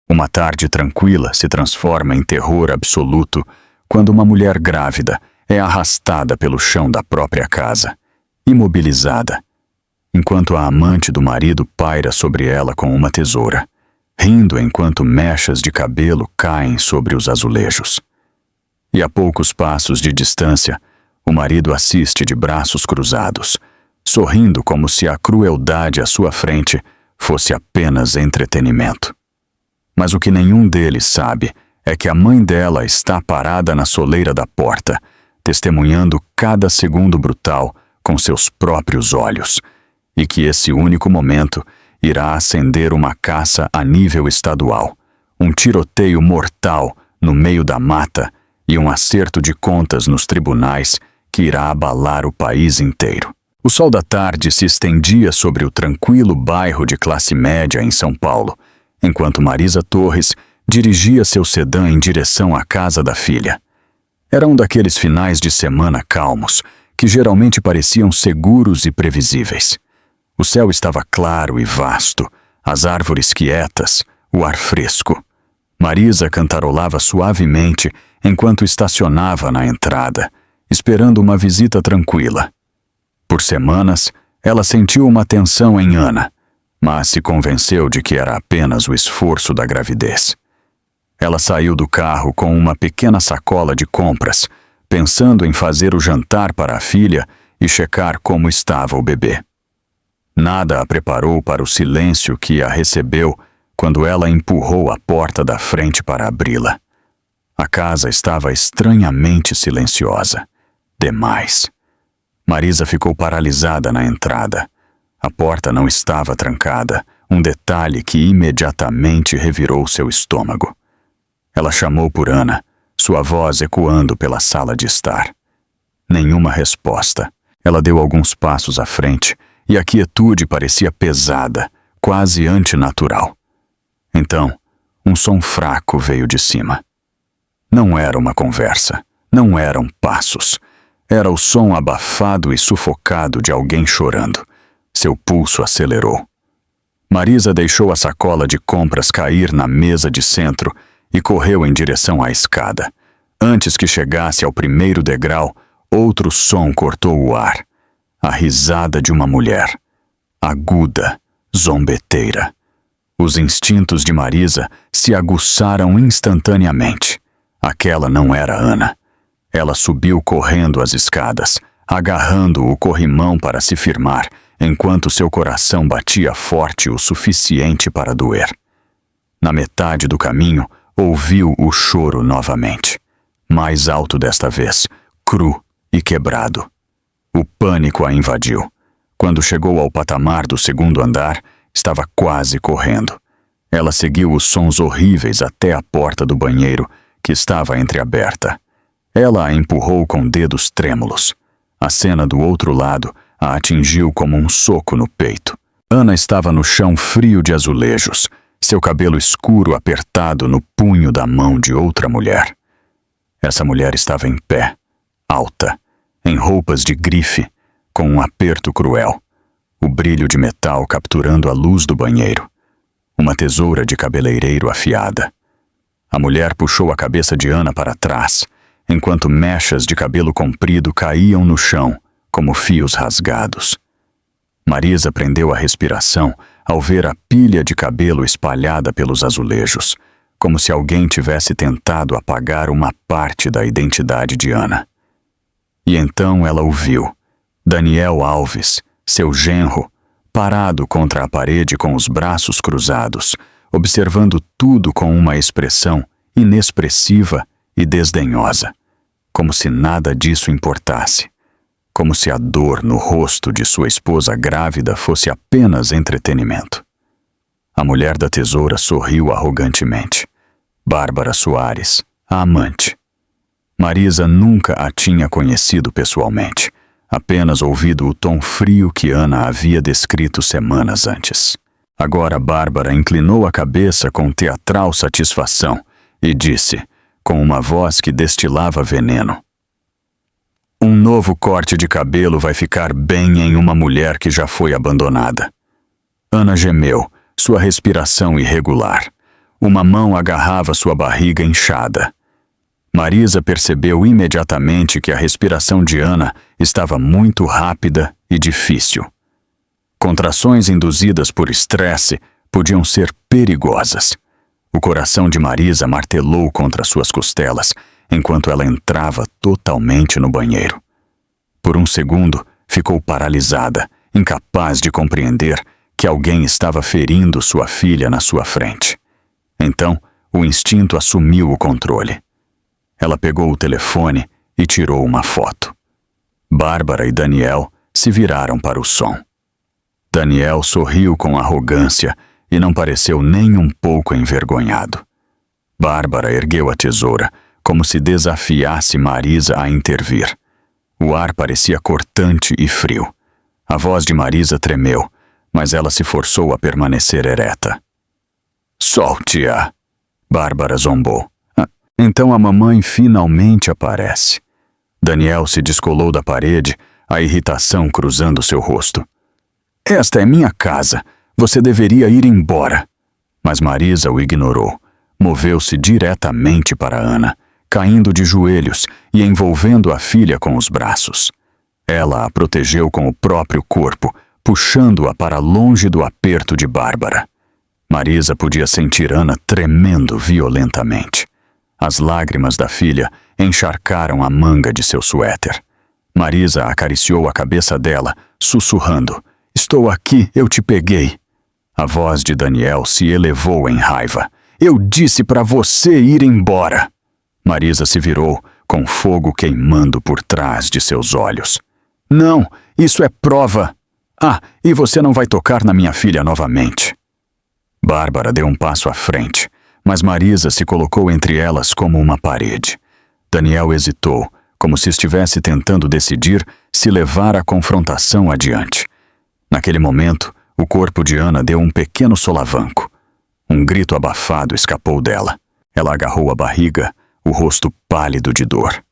Uma tarde tranquila se transforma em terror absoluto quando uma mulher grávida é arrastada pelo chão da própria casa, imobilizada, enquanto a amante do marido paira sobre ela com uma tesoura, rindo enquanto mechas de cabelo caem sobre os azulejos. E a poucos passos de distância, o marido assiste de braços cruzados, sorrindo como se a crueldade à sua frente fosse apenas entretenimento. Mas o que nenhum deles sabe é que a mãe dela está parada na soleira da porta, testemunhando cada segundo brutal com seus próprios olhos, e que esse único momento irá acender uma caça a nível estadual, um tiroteio mortal no meio da mata e um acerto de contas nos tribunais que irá abalar o país inteiro. O sol da tarde se estendia sobre o tranquilo bairro de classe média em São Paulo, enquanto Marisa Torres dirigia seu sedã em direção à casa da filha. Era um daqueles finais de semana calmos, que geralmente pareciam seguros e previsíveis. O céu estava claro e vasto, as árvores quietas, o ar fresco. Marisa cantarolava suavemente enquanto estacionava na entrada, esperando uma visita tranquila. Por semanas, ela sentiu uma tensão em Ana, mas se convenceu de que era apenas o esforço da gravidez. Ela saiu do carro com uma pequena sacola de compras, pensando em fazer o jantar para a filha e checar como estava o bebê. Nada a preparou para o silêncio que a recebeu quando ela empurrou a porta da frente para abri-la. A casa estava estranhamente silenciosa. Demais. Marisa ficou paralisada na entrada. A porta não estava trancada, um detalhe que imediatamente revirou seu estômago. Ela chamou por Ana, sua voz ecoando pela sala de estar. Nenhuma resposta. Ela deu alguns passos à frente e a quietude parecia pesada, quase antinatural. Então, um som fraco veio de cima. Não era uma conversa, não eram passos. Era o som abafado e sufocado de alguém chorando. Seu pulso acelerou. Marisa deixou a sacola de compras cair na mesa de centro e correu em direção à escada. Antes que chegasse ao primeiro degrau, outro som cortou o ar. A risada de uma mulher. Aguda, zombeteira. Os instintos de Marisa se aguçaram instantaneamente. Aquela não era Ana. Ela subiu correndo as escadas, agarrando o corrimão para se firmar, enquanto seu coração batia forte o suficiente para doer. Na metade do caminho, ouviu o choro novamente. Mais alto desta vez, cru e quebrado. O pânico a invadiu. Quando chegou ao patamar do segundo andar, estava quase correndo. Ela seguiu os sons horríveis até a porta do banheiro, que estava entreaberta. Ela a empurrou com dedos trêmulos. A cena do outro lado a atingiu como um soco no peito. Ana estava no chão frio de azulejos, seu cabelo escuro apertado no punho da mão de outra mulher. Essa mulher estava em pé, alta, em roupas de grife, com um aperto cruel, o brilho de metal capturando a luz do banheiro, uma tesoura de cabeleireiro afiada. A mulher puxou a cabeça de Ana para trás, enquanto mechas de cabelo comprido caíam no chão, como fios rasgados. Marisa prendeu a respiração ao ver a pilha de cabelo espalhada pelos azulejos, como se alguém tivesse tentado apagar uma parte da identidade de Ana. E então ela o viu, Daniel Alves, seu genro, parado contra a parede com os braços cruzados, observando tudo com uma expressão inexpressiva e desdenhosa, como se nada disso importasse, como se a dor no rosto de sua esposa grávida fosse apenas entretenimento. A mulher da tesoura sorriu arrogantemente. Bárbara Soares, a amante. Marisa nunca a tinha conhecido pessoalmente, apenas ouvido o tom frio que Ana havia descrito semanas antes. Agora Bárbara inclinou a cabeça com teatral satisfação e disse, com uma voz que destilava veneno: "Um novo corte de cabelo vai ficar bem em uma mulher que já foi abandonada." Ana gemeu, sua respiração irregular. uma mão agarrava sua barriga inchada. Marisa percebeu imediatamente que a respiração de Ana estava muito rápida e difícil. Contrações induzidas por estresse podiam ser perigosas. O coração de Marisa martelou contra suas costelas enquanto ela entrava totalmente no banheiro. Por um segundo, ficou paralisada, incapaz de compreender que alguém estava ferindo sua filha na sua frente. Então, o instinto assumiu o controle. Ela pegou o telefone e tirou uma foto. Bárbara e Daniel se viraram para o som. Daniel sorriu com arrogância e não pareceu nem um pouco envergonhado. Bárbara ergueu a tesoura, como se desafiasse Marisa a intervir. O ar parecia cortante e frio. A voz de Marisa tremeu, mas ela se forçou a permanecer ereta. Solte-a! Bárbara zombou. Então a mamãe finalmente aparece. Daniel se descolou da parede, a irritação cruzando seu rosto. Esta é minha casa. Você deveria ir embora. Mas Marisa o ignorou. Moveu-se diretamente para Ana, caindo de joelhos e envolvendo a filha com os braços. Ela a protegeu com o próprio corpo, puxando-a para longe do aperto de Bárbara. Marisa podia sentir Ana tremendo violentamente. As lágrimas da filha encharcaram a manga de seu suéter. Marisa acariciou a cabeça dela, sussurrando: Estou aqui, eu te peguei. A voz de Daniel se elevou em raiva. Eu disse para você ir embora. Marisa se virou, com fogo queimando por trás de seus olhos. Não, isso é prova. E você não vai tocar na minha filha novamente. Bárbara deu um passo à frente, mas Marisa se colocou entre elas como uma parede. Daniel hesitou, como se estivesse tentando decidir se levar a confrontação adiante. Naquele momento, o corpo de Ana deu um pequeno solavanco. Um grito abafado escapou dela. Ela agarrou a barriga, o rosto pálido de dor.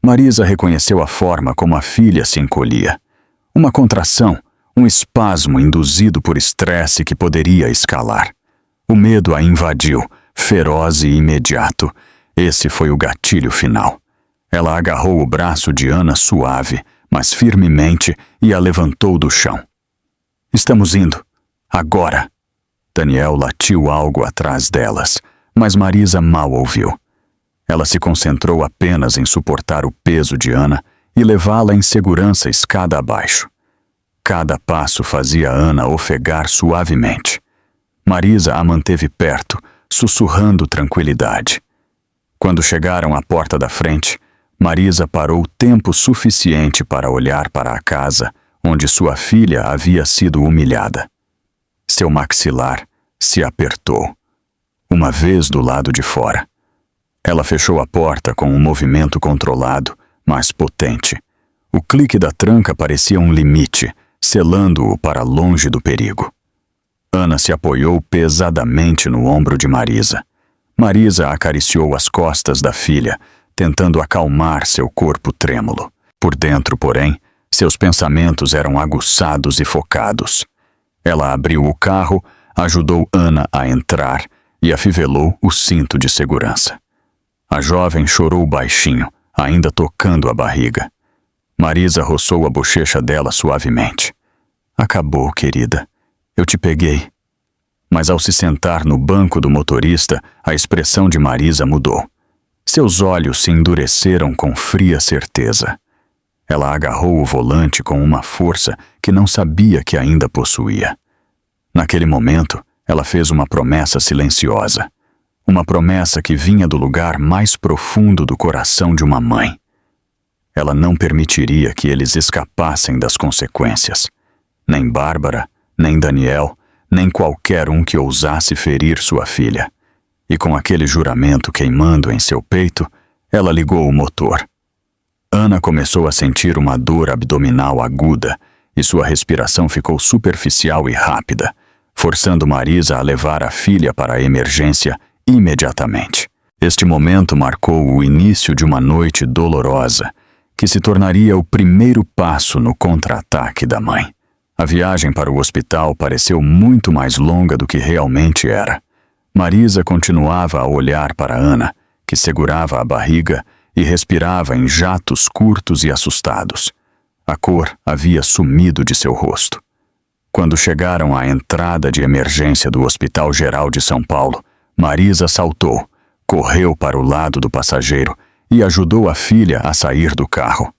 Marisa reconheceu a forma como a filha se encolhia. Uma contração, um espasmo induzido por estresse que poderia escalar. O medo a invadiu, feroz e imediato. Esse foi o gatilho final. Ela agarrou o braço de Ana suave, mas firmemente, e a levantou do chão. Estamos indo. Agora. Daniel latiu algo atrás delas, mas Marisa mal ouviu. Ela se concentrou apenas em suportar o peso de Ana e levá-la em segurança escada abaixo. Cada passo fazia Ana ofegar suavemente. Marisa a manteve perto, sussurrando tranquilidade. Quando chegaram à porta da frente, Marisa parou tempo suficiente para olhar para a casa onde sua filha havia sido humilhada. Seu maxilar se apertou. Uma vez do lado de fora. Ela fechou a porta com um movimento controlado, mas potente. O clique da tranca parecia um limite, selando-o para longe do perigo. Ana se apoiou pesadamente no ombro de Marisa. Marisa acariciou as costas da filha, tentando acalmar seu corpo trêmulo. Por dentro, porém, seus pensamentos eram aguçados e focados. Ela abriu o carro, ajudou Ana a entrar e afivelou o cinto de segurança. A jovem chorou baixinho, ainda tocando a barriga. Marisa roçou a bochecha dela suavemente. Acabou, querida. Eu te peguei. Mas ao se sentar no banco do motorista, a expressão de Marisa mudou. Seus olhos se endureceram com fria certeza. Ela agarrou o volante com uma força que não sabia que ainda possuía. Naquele momento, ela fez uma promessa silenciosa. Uma promessa que vinha do lugar mais profundo do coração de uma mãe. Ela não permitiria que eles escapassem das consequências. Nem Bárbara, nem Daniel, nem qualquer um que ousasse ferir sua filha. E com aquele juramento queimando em seu peito, ela ligou o motor. Ana começou a sentir uma dor abdominal aguda e sua respiração ficou superficial e rápida, forçando Marisa a levar a filha para a emergência imediatamente. Este momento marcou o início de uma noite dolorosa, que se tornaria o primeiro passo no contra-ataque da mãe. A viagem para o hospital pareceu muito mais longa do que realmente era. Marisa continuava a olhar para Ana, que segurava a barriga e respirava em jatos curtos e assustados. A cor havia sumido de seu rosto. Quando chegaram à entrada de emergência do Hospital Geral de São Paulo, Marisa saltou, correu para o lado do passageiro e ajudou a filha a sair do carro.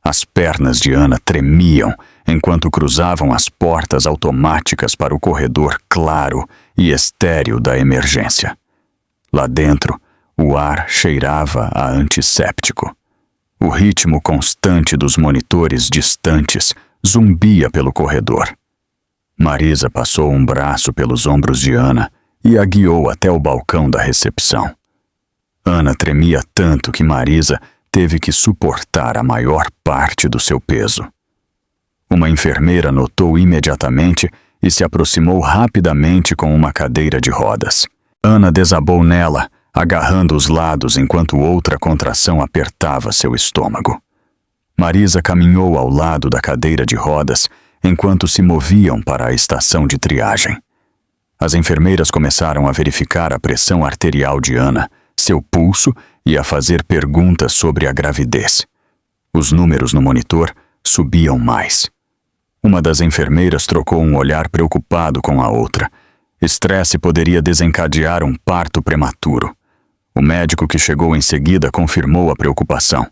As pernas de Ana tremiam enquanto cruzavam as portas automáticas para o corredor claro e estéril da emergência. Lá dentro, o ar cheirava a antisséptico. O ritmo constante dos monitores distantes zumbia pelo corredor. Marisa passou um braço pelos ombros de Ana e a guiou até o balcão da recepção. Ana tremia tanto que Marisa teve que suportar a maior parte do seu peso. Uma enfermeira notou imediatamente e se aproximou rapidamente com uma cadeira de rodas. Ana desabou nela, agarrando os lados enquanto outra contração apertava seu estômago. Marisa caminhou ao lado da cadeira de rodas enquanto se moviam para a estação de triagem. As enfermeiras começaram a verificar a pressão arterial de Ana, seu pulso e a fazer perguntas sobre a gravidez. Os números no monitor subiam mais. Uma das enfermeiras trocou um olhar preocupado com a outra. Estresse poderia desencadear um parto prematuro. O médico que chegou em seguida confirmou a preocupação.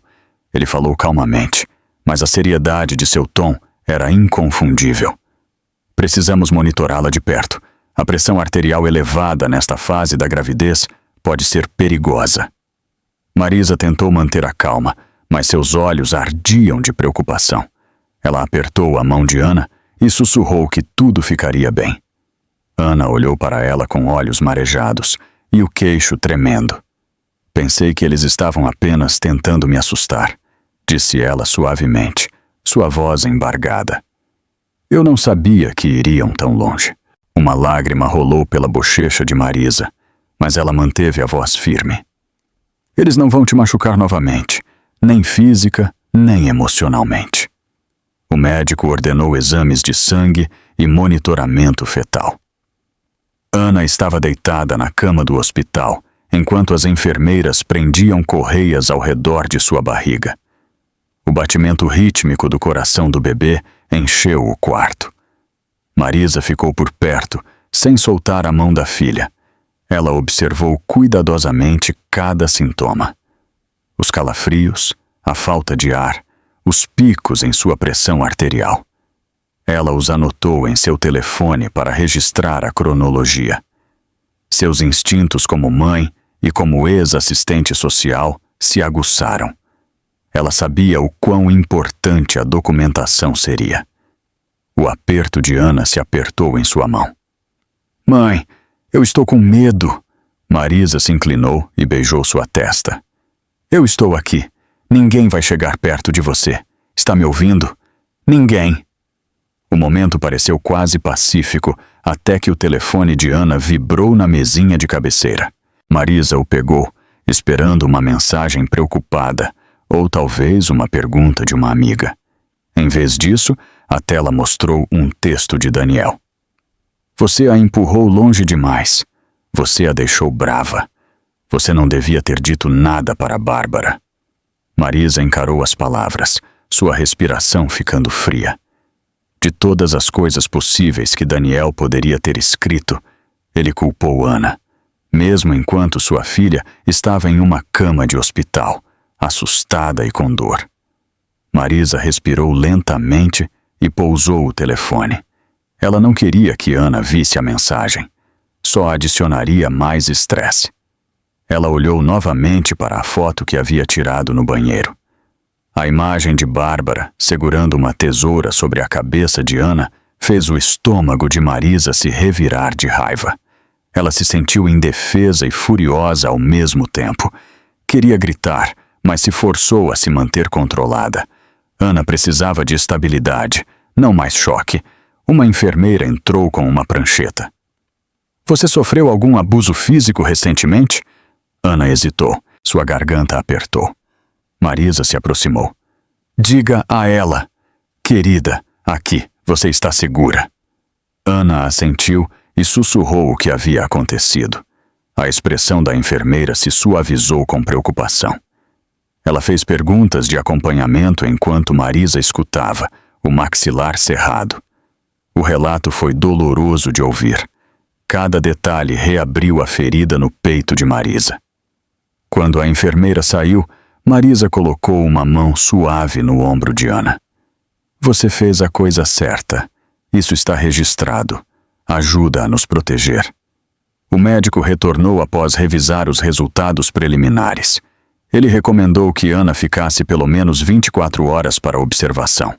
Ele falou calmamente, mas a seriedade de seu tom era inconfundível. Precisamos monitorá-la de perto. A pressão arterial elevada nesta fase da gravidez pode ser perigosa. Marisa tentou manter a calma, mas seus olhos ardiam de preocupação. Ela apertou a mão de Ana e sussurrou que tudo ficaria bem. Ana olhou para ela com olhos marejados e o queixo tremendo. Pensei que eles estavam apenas tentando me assustar, disse ela suavemente, sua voz embargada. Eu não sabia que iriam tão longe. Uma lágrima rolou pela bochecha de Marisa, mas ela manteve a voz firme. Eles não vão te machucar novamente, nem física, nem emocionalmente. O médico ordenou exames de sangue e monitoramento fetal. Ana estava deitada na cama do hospital, enquanto as enfermeiras prendiam correias ao redor de sua barriga. O batimento rítmico do coração do bebê encheu o quarto. Marisa ficou por perto, sem soltar a mão da filha. Ela observou cuidadosamente cada sintoma. Os calafrios, a falta de ar, os picos em sua pressão arterial. Ela os anotou em seu telefone para registrar a cronologia. Seus instintos como mãe e como ex-assistente social se aguçaram. Ela sabia o quão importante a documentação seria. O aperto de Ana se apertou em sua mão. Mãe, eu estou com medo. Marisa se inclinou e beijou sua testa. Eu estou aqui. Ninguém vai chegar perto de você. Está me ouvindo? Ninguém. O momento pareceu quase pacífico, até que o telefone de Ana vibrou na mesinha de cabeceira. Marisa o pegou, esperando uma mensagem preocupada, ou talvez uma pergunta de uma amiga. Em vez disso, a tela mostrou um texto de Daniel. Você a empurrou longe demais. Você a deixou brava. Você não devia ter dito nada para Bárbara. Marisa encarou as palavras, sua respiração ficando fria. De todas as coisas possíveis que Daniel poderia ter escrito, ele culpou Ana, mesmo enquanto sua filha estava em uma cama de hospital, assustada e com dor. Marisa respirou lentamente e pousou o telefone. Ela não queria que Ana visse a mensagem. Só adicionaria mais estresse. Ela olhou novamente para a foto que havia tirado no banheiro. A imagem de Bárbara, segurando uma tesoura sobre a cabeça de Ana, fez o estômago de Marisa se revirar de raiva. Ela se sentiu indefesa e furiosa ao mesmo tempo. Queria gritar, mas se forçou a se manter controlada. Ana precisava de estabilidade, não mais choque. Uma enfermeira entrou com uma prancheta. Você sofreu algum abuso físico recentemente? Ana hesitou. Sua garganta apertou. Marisa se aproximou. Diga a ela. Querida, aqui, você está segura. Ana assentiu e sussurrou o que havia acontecido. A expressão da enfermeira se suavizou com preocupação. Ela fez perguntas de acompanhamento enquanto Marisa escutava, o maxilar cerrado. O relato foi doloroso de ouvir. Cada detalhe reabriu a ferida no peito de Marisa. Quando a enfermeira saiu, Marisa colocou uma mão suave no ombro de Ana. Você fez a coisa certa. Isso está registrado. Ajuda a nos proteger. O médico retornou após revisar os resultados preliminares. Ele recomendou que Ana ficasse pelo menos 24 horas para observação.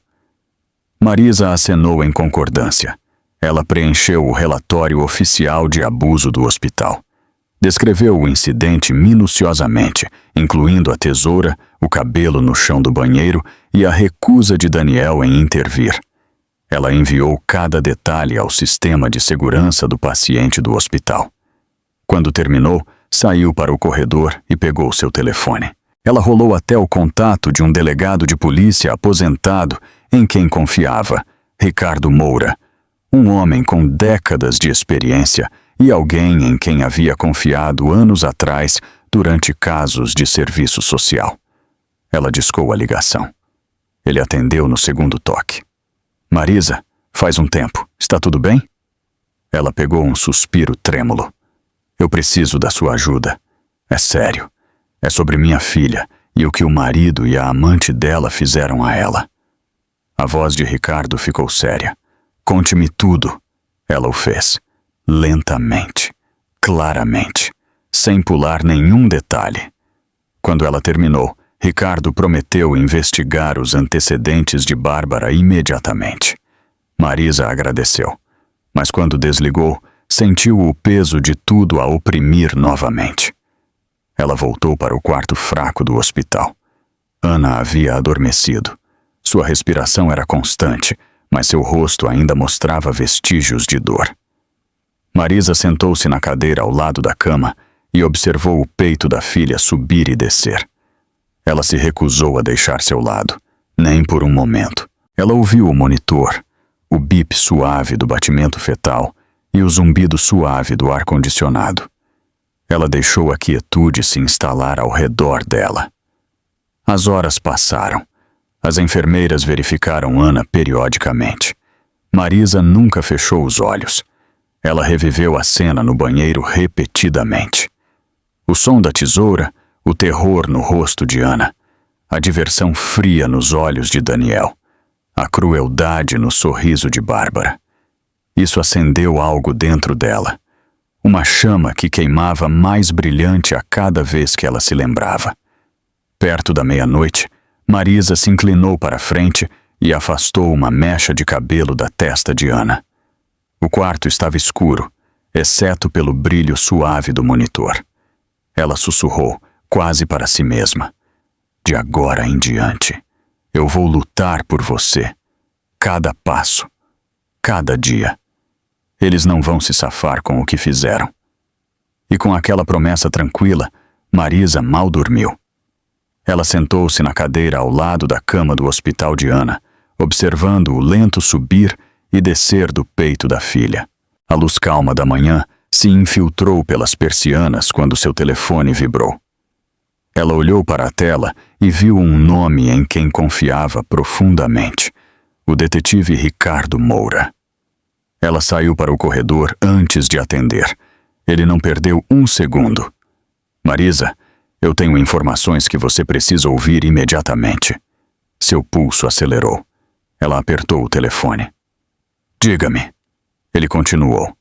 Marisa acenou em concordância. Ela preencheu o relatório oficial de abuso do hospital. Descreveu o incidente minuciosamente, incluindo a tesoura, o cabelo no chão do banheiro e a recusa de Daniel em intervir. Ela enviou cada detalhe ao sistema de segurança do paciente do hospital. Quando terminou, saiu para o corredor e pegou seu telefone. Ela rolou até o contato de um delegado de polícia aposentado em quem confiava, Ricardo Moura, um homem com décadas de experiência e alguém em quem havia confiado anos atrás durante casos de serviço social. Ela discou a ligação. Ele atendeu no segundo toque. Marisa, faz um tempo. Está tudo bem? Ela pegou um suspiro trêmulo. Eu preciso da sua ajuda. É sério. É sobre minha filha e o que o marido e a amante dela fizeram a ela. A voz de Ricardo ficou séria. Conte-me tudo. Ela o fez. Lentamente, claramente, sem pular nenhum detalhe. Quando ela terminou, Ricardo prometeu investigar os antecedentes de Bárbara imediatamente. Marisa agradeceu, mas quando desligou, sentiu o peso de tudo a oprimir novamente. Ela voltou para o quarto fraco do hospital. Ana havia adormecido. Sua respiração era constante, mas seu rosto ainda mostrava vestígios de dor. Marisa sentou-se na cadeira ao lado da cama e observou o peito da filha subir e descer. Ela se recusou a deixar seu lado, nem por um momento. Ela ouviu o monitor, o bip suave do batimento fetal e o zumbido suave do ar-condicionado. Ela deixou a quietude se instalar ao redor dela. As horas passaram. As enfermeiras verificaram Ana periodicamente. Marisa nunca fechou os olhos. Ela reviveu a cena no banheiro repetidamente. O som da tesoura, o terror no rosto de Ana, a diversão fria nos olhos de Daniel, a crueldade no sorriso de Bárbara. Isso acendeu algo dentro dela, uma chama que queimava mais brilhante a cada vez que ela se lembrava. Perto da meia-noite, Marisa se inclinou para a frente e afastou uma mecha de cabelo da testa de Ana. O quarto estava escuro, exceto pelo brilho suave do monitor. Ela sussurrou, quase para si mesma. De agora em diante, eu vou lutar por você. Cada passo, cada dia. Eles não vão se safar com o que fizeram. E com aquela promessa tranquila, Marisa mal dormiu. Ela sentou-se na cadeira ao lado da cama do hospital de Ana, observando o lento subir e descer do peito da filha. A luz calma da manhã se infiltrou pelas persianas quando seu telefone vibrou. Ela olhou para a tela e viu um nome em quem confiava profundamente, o detetive Ricardo Moura. Ela saiu para o corredor antes de atender. Ele não perdeu um segundo. Marisa, eu tenho informações que você precisa ouvir imediatamente. Seu pulso acelerou. Ela apertou o telefone. Diga-me. Ele continuou.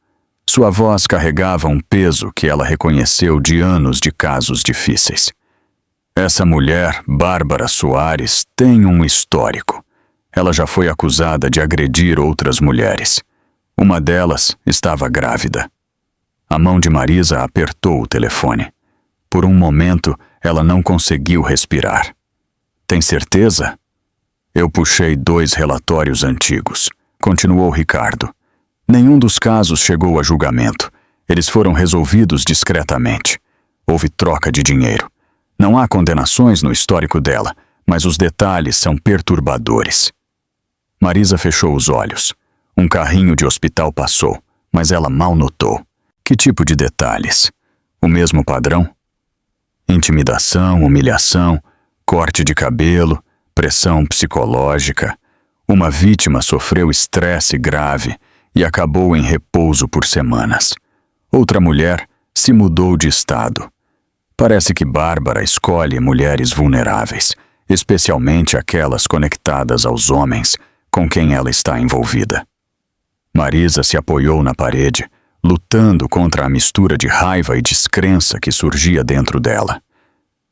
Sua voz carregava um peso que ela reconheceu de anos de casos difíceis. Essa mulher, Bárbara Soares, tem um histórico. Ela já foi acusada de agredir outras mulheres. Uma delas estava grávida. A mão de Marisa apertou o telefone. Por um momento, ela não conseguiu respirar. Tem certeza? Eu puxei 2 relatórios antigos. Continuou Ricardo. Nenhum dos casos chegou a julgamento. Eles foram resolvidos discretamente. Houve troca de dinheiro. Não há condenações no histórico dela, mas os detalhes são perturbadores. Marisa fechou os olhos. Um carrinho de hospital passou, mas ela mal notou. Que tipo de detalhes? O mesmo padrão? Intimidação, humilhação, corte de cabelo, pressão psicológica. Uma vítima sofreu estresse grave e acabou em repouso por semanas. Outra mulher se mudou de estado. Parece que Bárbara escolhe mulheres vulneráveis, especialmente aquelas conectadas aos homens com quem ela está envolvida. Marisa se apoiou na parede, lutando contra a mistura de raiva e descrença que surgia dentro dela.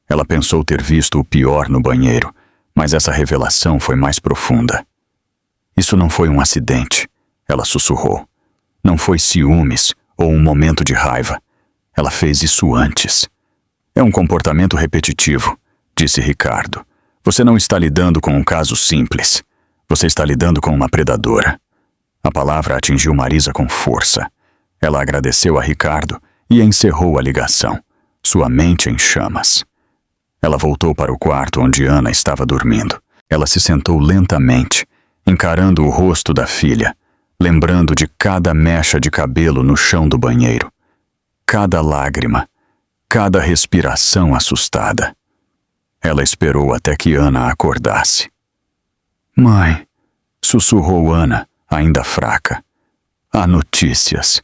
Ela pensou ter visto o pior no banheiro, mas essa revelação foi mais profunda. Isso não foi um acidente, ela sussurrou. Não foi ciúmes ou um momento de raiva. Ela fez isso antes. É um comportamento repetitivo, disse Ricardo. Você não está lidando com um caso simples. Você está lidando com uma predadora. A palavra atingiu Marisa com força. Ela agradeceu a Ricardo e encerrou a ligação, sua mente em chamas. Ela voltou para o quarto onde Ana estava dormindo. Ela se sentou lentamente, encarando o rosto da filha, lembrando de cada mecha de cabelo no chão do banheiro, cada lágrima, cada respiração assustada. Ela esperou até que Ana acordasse. Mãe, sussurrou Ana, ainda fraca. Há notícias.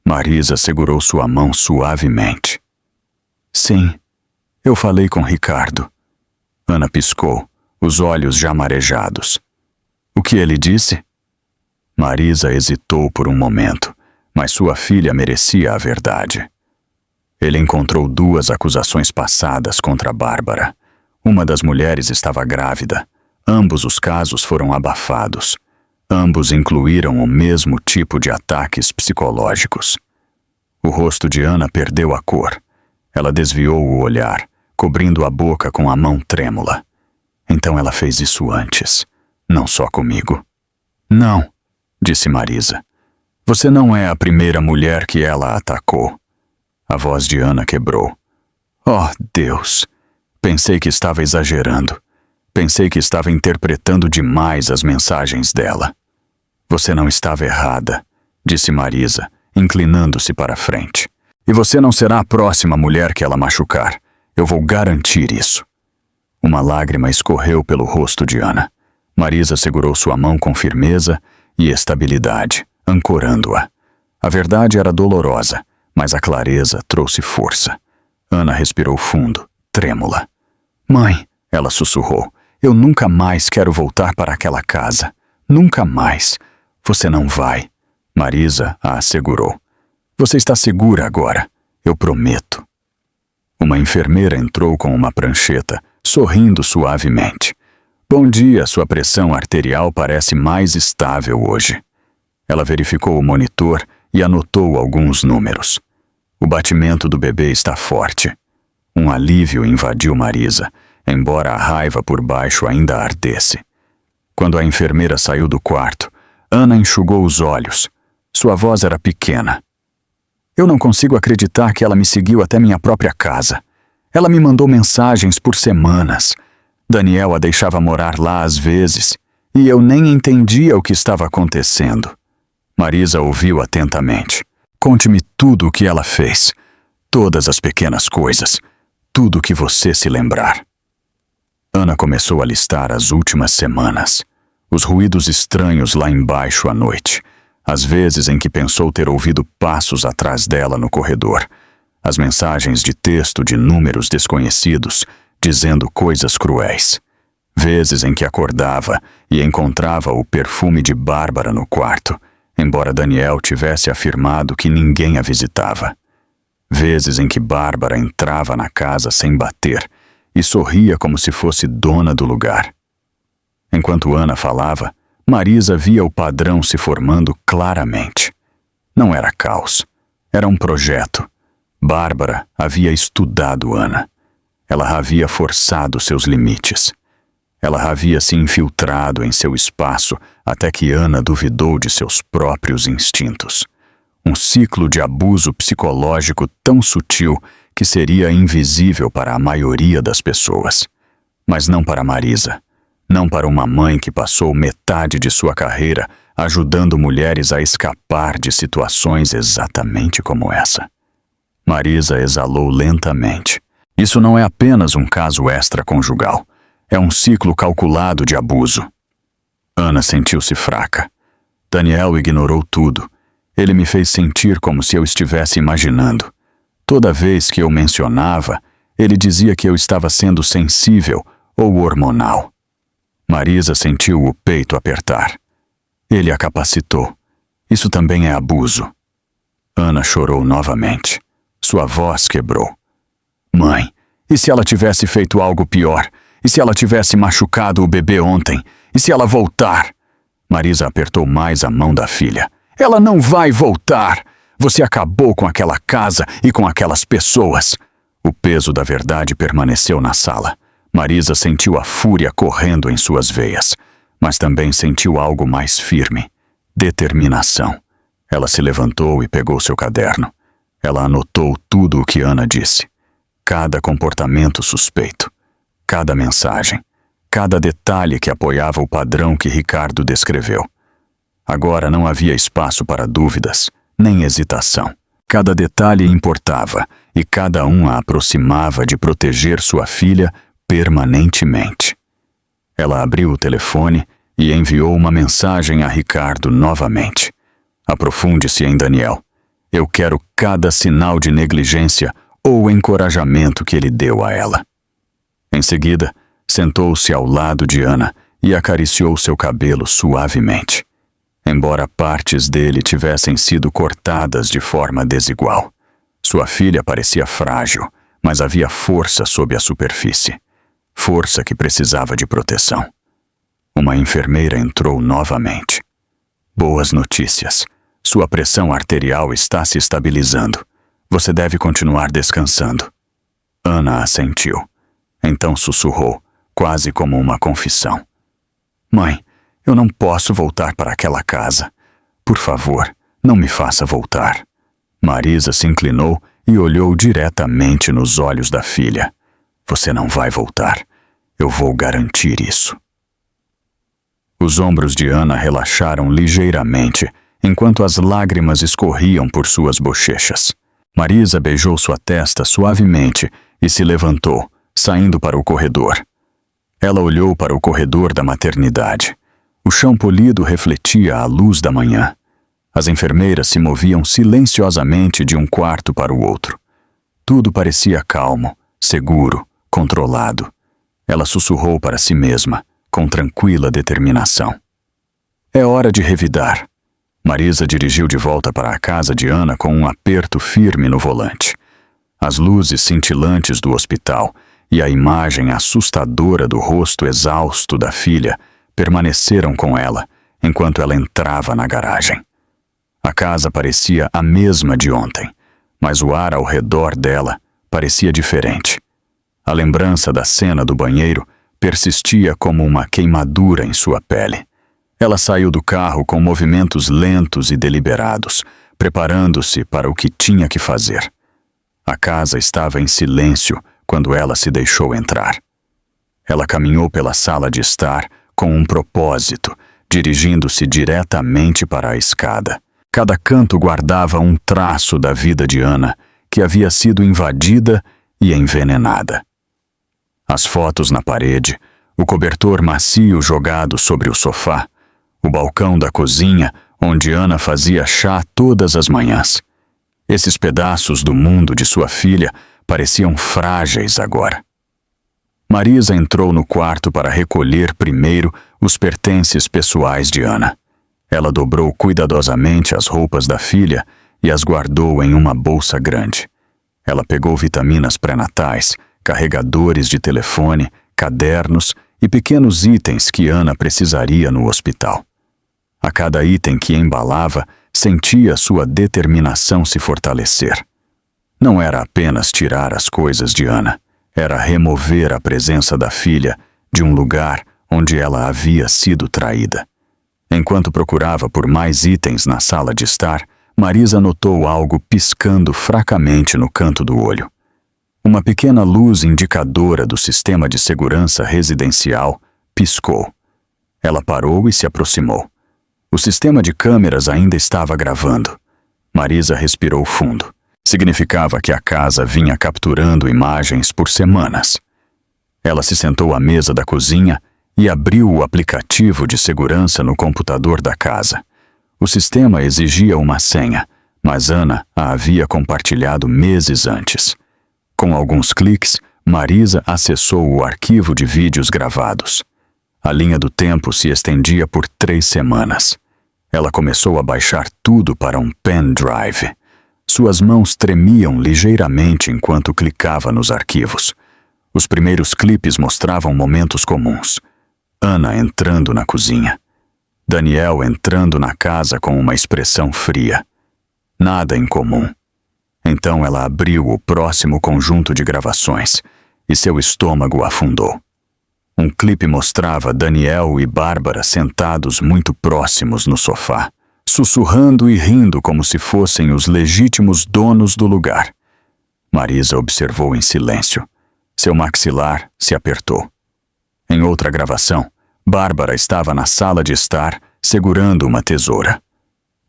Marisa segurou sua mão suavemente. Sim, eu falei com Ricardo. Ana piscou, os olhos já marejados. O que ele disse? Marisa hesitou por um momento, mas sua filha merecia a verdade. Ele encontrou 2 acusações passadas contra Bárbara. Uma das mulheres estava grávida. Ambos os casos foram abafados. Ambos incluíram o mesmo tipo de ataques psicológicos. O rosto de Ana perdeu a cor. Ela desviou o olhar, cobrindo a boca com a mão trêmula. Então ela fez isso antes, não só comigo. Não, disse Marisa. Você não é a primeira mulher que ela atacou. A voz de Ana quebrou. Oh, Deus! Pensei que estava exagerando. Pensei que estava interpretando demais as mensagens dela. Você não estava errada, disse Marisa, inclinando-se para a frente. E você não será a próxima mulher que ela machucar. Eu vou garantir isso. Uma lágrima escorreu pelo rosto de Ana. Marisa segurou sua mão com firmeza e estabilidade, ancorando-a. A verdade era dolorosa, mas a clareza trouxe força. Ana respirou fundo, trêmula. Mãe, ela sussurrou, eu nunca mais quero voltar para aquela casa. Nunca mais. Você não vai. Marisa a assegurou. Você está segura agora. Eu prometo. Uma enfermeira entrou com uma prancheta, sorrindo suavemente. Bom dia, sua pressão arterial parece mais estável hoje. Ela verificou o monitor e anotou alguns números. O batimento do bebê está forte. Um alívio invadiu Marisa, embora a raiva por baixo ainda ardesse. Quando a enfermeira saiu do quarto, Ana enxugou os olhos. Sua voz era pequena. Eu não consigo acreditar que ela me seguiu até minha própria casa. Ela me mandou mensagens por semanas. Daniel a deixava morar lá às vezes, e eu nem entendia o que estava acontecendo. Marisa ouviu atentamente. Conte-me tudo o que ela fez. Todas as pequenas coisas. Tudo o que você se lembrar. Ana começou a listar as últimas semanas. Os ruídos estranhos lá embaixo à noite. As vezes em que pensou ter ouvido passos atrás dela no corredor. As mensagens de texto de números desconhecidos, dizendo coisas cruéis. Vezes em que acordava e encontrava o perfume de Bárbara no quarto, embora Daniel tivesse afirmado que ninguém a visitava. Vezes em que Bárbara entrava na casa sem bater e sorria como se fosse dona do lugar. Enquanto Ana falava, Marisa via o padrão se formando claramente. Não era caos, era um projeto. Bárbara havia estudado Ana. Ela havia forçado seus limites. Ela havia se infiltrado em seu espaço até que Ana duvidou de seus próprios instintos. Um ciclo de abuso psicológico tão sutil que seria invisível para a maioria das pessoas. Mas não para Marisa. Não para uma mãe que passou metade de sua carreira ajudando mulheres a escapar de situações exatamente como essa. Marisa exalou lentamente. Isso não é apenas um caso extraconjugal. É um ciclo calculado de abuso. Ana sentiu-se fraca. Daniel ignorou tudo. Ele me fez sentir como se eu estivesse imaginando. Toda vez que eu mencionava, ele dizia que eu estava sendo sensível ou hormonal. Marisa sentiu o peito apertar. Ele a capacitou. Isso também é abuso. Ana chorou novamente. Sua voz quebrou. Mãe, e se ela tivesse feito algo pior? E se ela tivesse machucado o bebê ontem? E se ela voltar? Marisa apertou mais a mão da filha. Ela não vai voltar! Você acabou com aquela casa e com aquelas pessoas. O peso da verdade permaneceu na sala. Marisa sentiu a fúria correndo em suas veias, mas também sentiu algo mais firme. Determinação. Ela se levantou e pegou seu caderno. Ela anotou tudo o que Ana disse. Cada comportamento suspeito. Cada mensagem. Cada detalhe que apoiava o padrão que Ricardo descreveu. Agora não havia espaço para dúvidas, nem hesitação. Cada detalhe importava, e cada um a aproximava de proteger sua filha permanentemente. Ela abriu o telefone e enviou uma mensagem a Ricardo novamente. Aprofunde-se em Daniel. Eu quero cada sinal de negligência ou encorajamento que ele deu a ela. Em seguida, sentou-se ao lado de Ana e acariciou seu cabelo suavemente. Embora partes dele tivessem sido cortadas de forma desigual. Sua filha parecia frágil, mas havia força sob a superfície. Força que precisava de proteção. Uma enfermeira entrou novamente. Boas notícias. Sua pressão arterial está se estabilizando. Você deve continuar descansando. Ana assentiu. Então sussurrou, quase como uma confissão. Mãe, eu não posso voltar para aquela casa. Por favor, não me faça voltar. Marisa se inclinou e olhou diretamente nos olhos da filha. Você não vai voltar. Eu vou garantir isso. Os ombros de Ana relaxaram ligeiramente, enquanto as lágrimas escorriam por suas bochechas. Marisa beijou sua testa suavemente e se levantou, saindo para o corredor. Ela olhou para o corredor da maternidade. O chão polido refletia a luz da manhã. As enfermeiras se moviam silenciosamente de um quarto para o outro. Tudo parecia calmo, seguro, controlado. Ela sussurrou para si mesma, com tranquila determinação. É hora de revidar. Marisa dirigiu de volta para a casa de Ana com um aperto firme no volante. As luzes cintilantes do hospital e a imagem assustadora do rosto exausto da filha permaneceram com ela enquanto ela entrava na garagem. A casa parecia a mesma de ontem, mas o ar ao redor dela parecia diferente. A lembrança da cena do banheiro persistia como uma queimadura em sua pele. Ela saiu do carro com movimentos lentos e deliberados, preparando-se para o que tinha que fazer. A casa estava em silêncio quando ela se deixou entrar. Ela caminhou pela sala de estar com um propósito, dirigindo-se diretamente para a escada. Cada canto guardava um traço da vida de Ana, que havia sido invadida e envenenada. As fotos na parede, o cobertor macio jogado sobre o sofá, o balcão da cozinha, onde Ana fazia chá todas as manhãs. Esses pedaços do mundo de sua filha pareciam frágeis agora. Marisa entrou no quarto para recolher primeiro os pertences pessoais de Ana. Ela dobrou cuidadosamente as roupas da filha e as guardou em uma bolsa grande. Ela pegou vitaminas pré-natais, carregadores de telefone, cadernos e pequenos itens que Ana precisaria no hospital. A cada item que embalava, sentia sua determinação se fortalecer. Não era apenas tirar as coisas de Ana, era remover a presença da filha de um lugar onde ela havia sido traída. Enquanto procurava por mais itens na sala de estar, Marisa notou algo piscando fracamente no canto do olho. Uma pequena luz indicadora do sistema de segurança residencial piscou. Ela parou e se aproximou. O sistema de câmeras ainda estava gravando. Marisa respirou fundo. Significava que a casa vinha capturando imagens por semanas. Ela se sentou à mesa da cozinha e abriu o aplicativo de segurança no computador da casa. O sistema exigia uma senha, mas Ana a havia compartilhado meses antes. Com alguns cliques, Marisa acessou o arquivo de vídeos gravados. A linha do tempo se estendia por 3 semanas. Ela começou a baixar tudo para um pendrive. Suas mãos tremiam ligeiramente enquanto clicava nos arquivos. Os primeiros clipes mostravam momentos comuns. Ana entrando na cozinha. Daniel entrando na casa com uma expressão fria. Nada em comum. Então ela abriu o próximo conjunto de gravações e seu estômago afundou. Um clipe mostrava Daniel e Bárbara sentados muito próximos no sofá, sussurrando e rindo como se fossem os legítimos donos do lugar. Marisa observou em silêncio. Seu maxilar se apertou. Em outra gravação, Bárbara estava na sala de estar, segurando uma tesoura.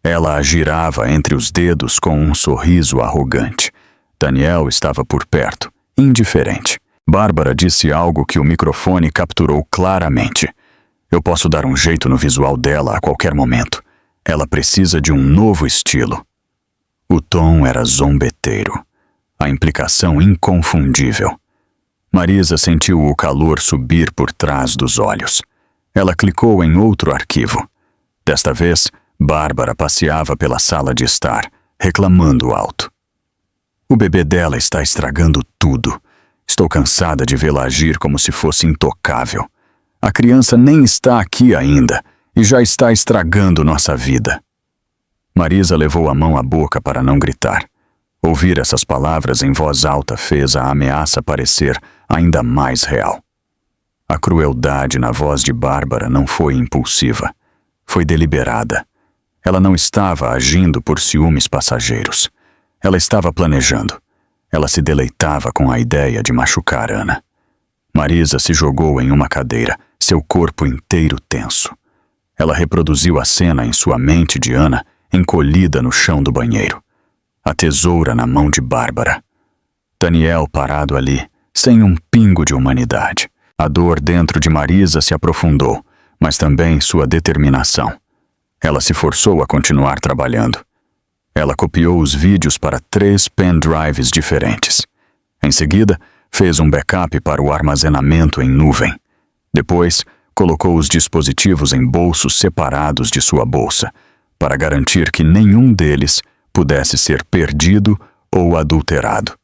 Ela a girava entre os dedos com um sorriso arrogante. Daniel estava por perto, indiferente. Bárbara disse algo que o microfone capturou claramente. Eu posso dar um jeito no visual dela a qualquer momento. Ela precisa de um novo estilo. O tom era zombeteiro. A implicação inconfundível. Marisa sentiu o calor subir por trás dos olhos. Ela clicou em outro arquivo. Desta vez, Bárbara passeava pela sala de estar, reclamando alto. O bebê dela está estragando tudo. Estou cansada de vê-la agir como se fosse intocável. A criança nem está aqui ainda e já está estragando nossa vida. Marisa levou a mão à boca para não gritar. Ouvir essas palavras em voz alta fez a ameaça parecer ainda mais real. A crueldade na voz de Bárbara não foi impulsiva. Foi deliberada. Ela não estava agindo por ciúmes passageiros. Ela estava planejando. Ela se deleitava com a ideia de machucar Ana. Marisa se jogou em uma cadeira, seu corpo inteiro tenso. Ela reproduziu a cena em sua mente de Ana, encolhida no chão do banheiro. A tesoura na mão de Bárbara. Daniel parado ali, sem um pingo de humanidade. A dor dentro de Marisa se aprofundou, mas também sua determinação. Ela se forçou a continuar trabalhando. Ela copiou os vídeos para 3 pendrives diferentes. Em seguida, fez um backup para o armazenamento em nuvem. Depois, colocou os dispositivos em bolsos separados de sua bolsa, para garantir que nenhum deles pudesse ser perdido ou adulterado.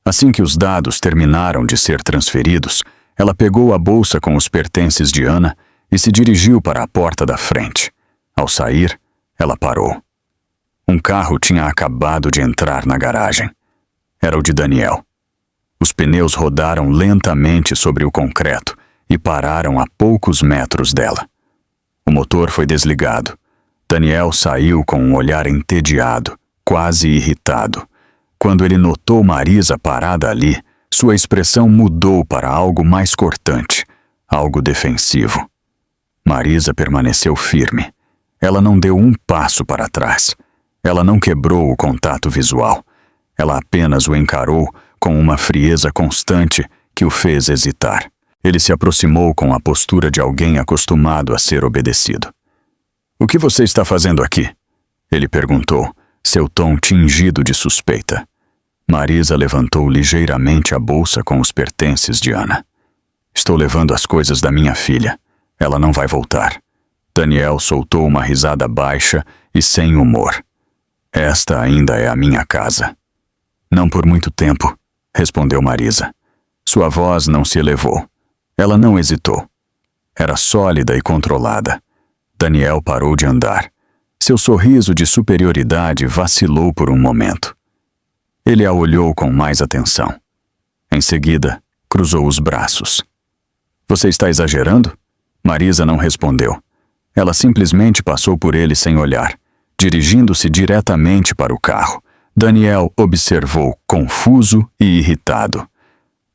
Assim que os dados terminaram de ser transferidos, ela pegou a bolsa com os pertences de Ana e se dirigiu para a porta da frente. Ao sair, ela parou. Um carro tinha acabado de entrar na garagem. Era o de Daniel. Os pneus rodaram lentamente sobre o concreto e pararam a poucos metros dela. O motor foi desligado. Daniel saiu com um olhar entediado, quase irritado. Quando ele notou Marisa parada ali, sua expressão mudou para algo mais cortante, algo defensivo. Marisa permaneceu firme. Ela não deu um passo para trás. Ela não quebrou o contato visual. Ela apenas o encarou com uma frieza constante que o fez hesitar. Ele se aproximou com a postura de alguém acostumado a ser obedecido. "O que você está fazendo aqui?" Ele perguntou, seu tom tingido de suspeita. Marisa levantou ligeiramente a bolsa com os pertences de Ana. "Estou levando as coisas da minha filha. Ela não vai voltar." Daniel soltou uma risada baixa e sem humor. "Esta ainda é a minha casa." "Não por muito tempo", respondeu Marisa. Sua voz não se elevou. Ela não hesitou. Era sólida e controlada. Daniel parou de andar. Seu sorriso de superioridade vacilou por um momento. Ele a olhou com mais atenção. Em seguida, cruzou os braços. "Você está exagerando?" Marisa não respondeu. Ela simplesmente passou por ele sem olhar, dirigindo-se diretamente para o carro. Daniel observou, confuso e irritado.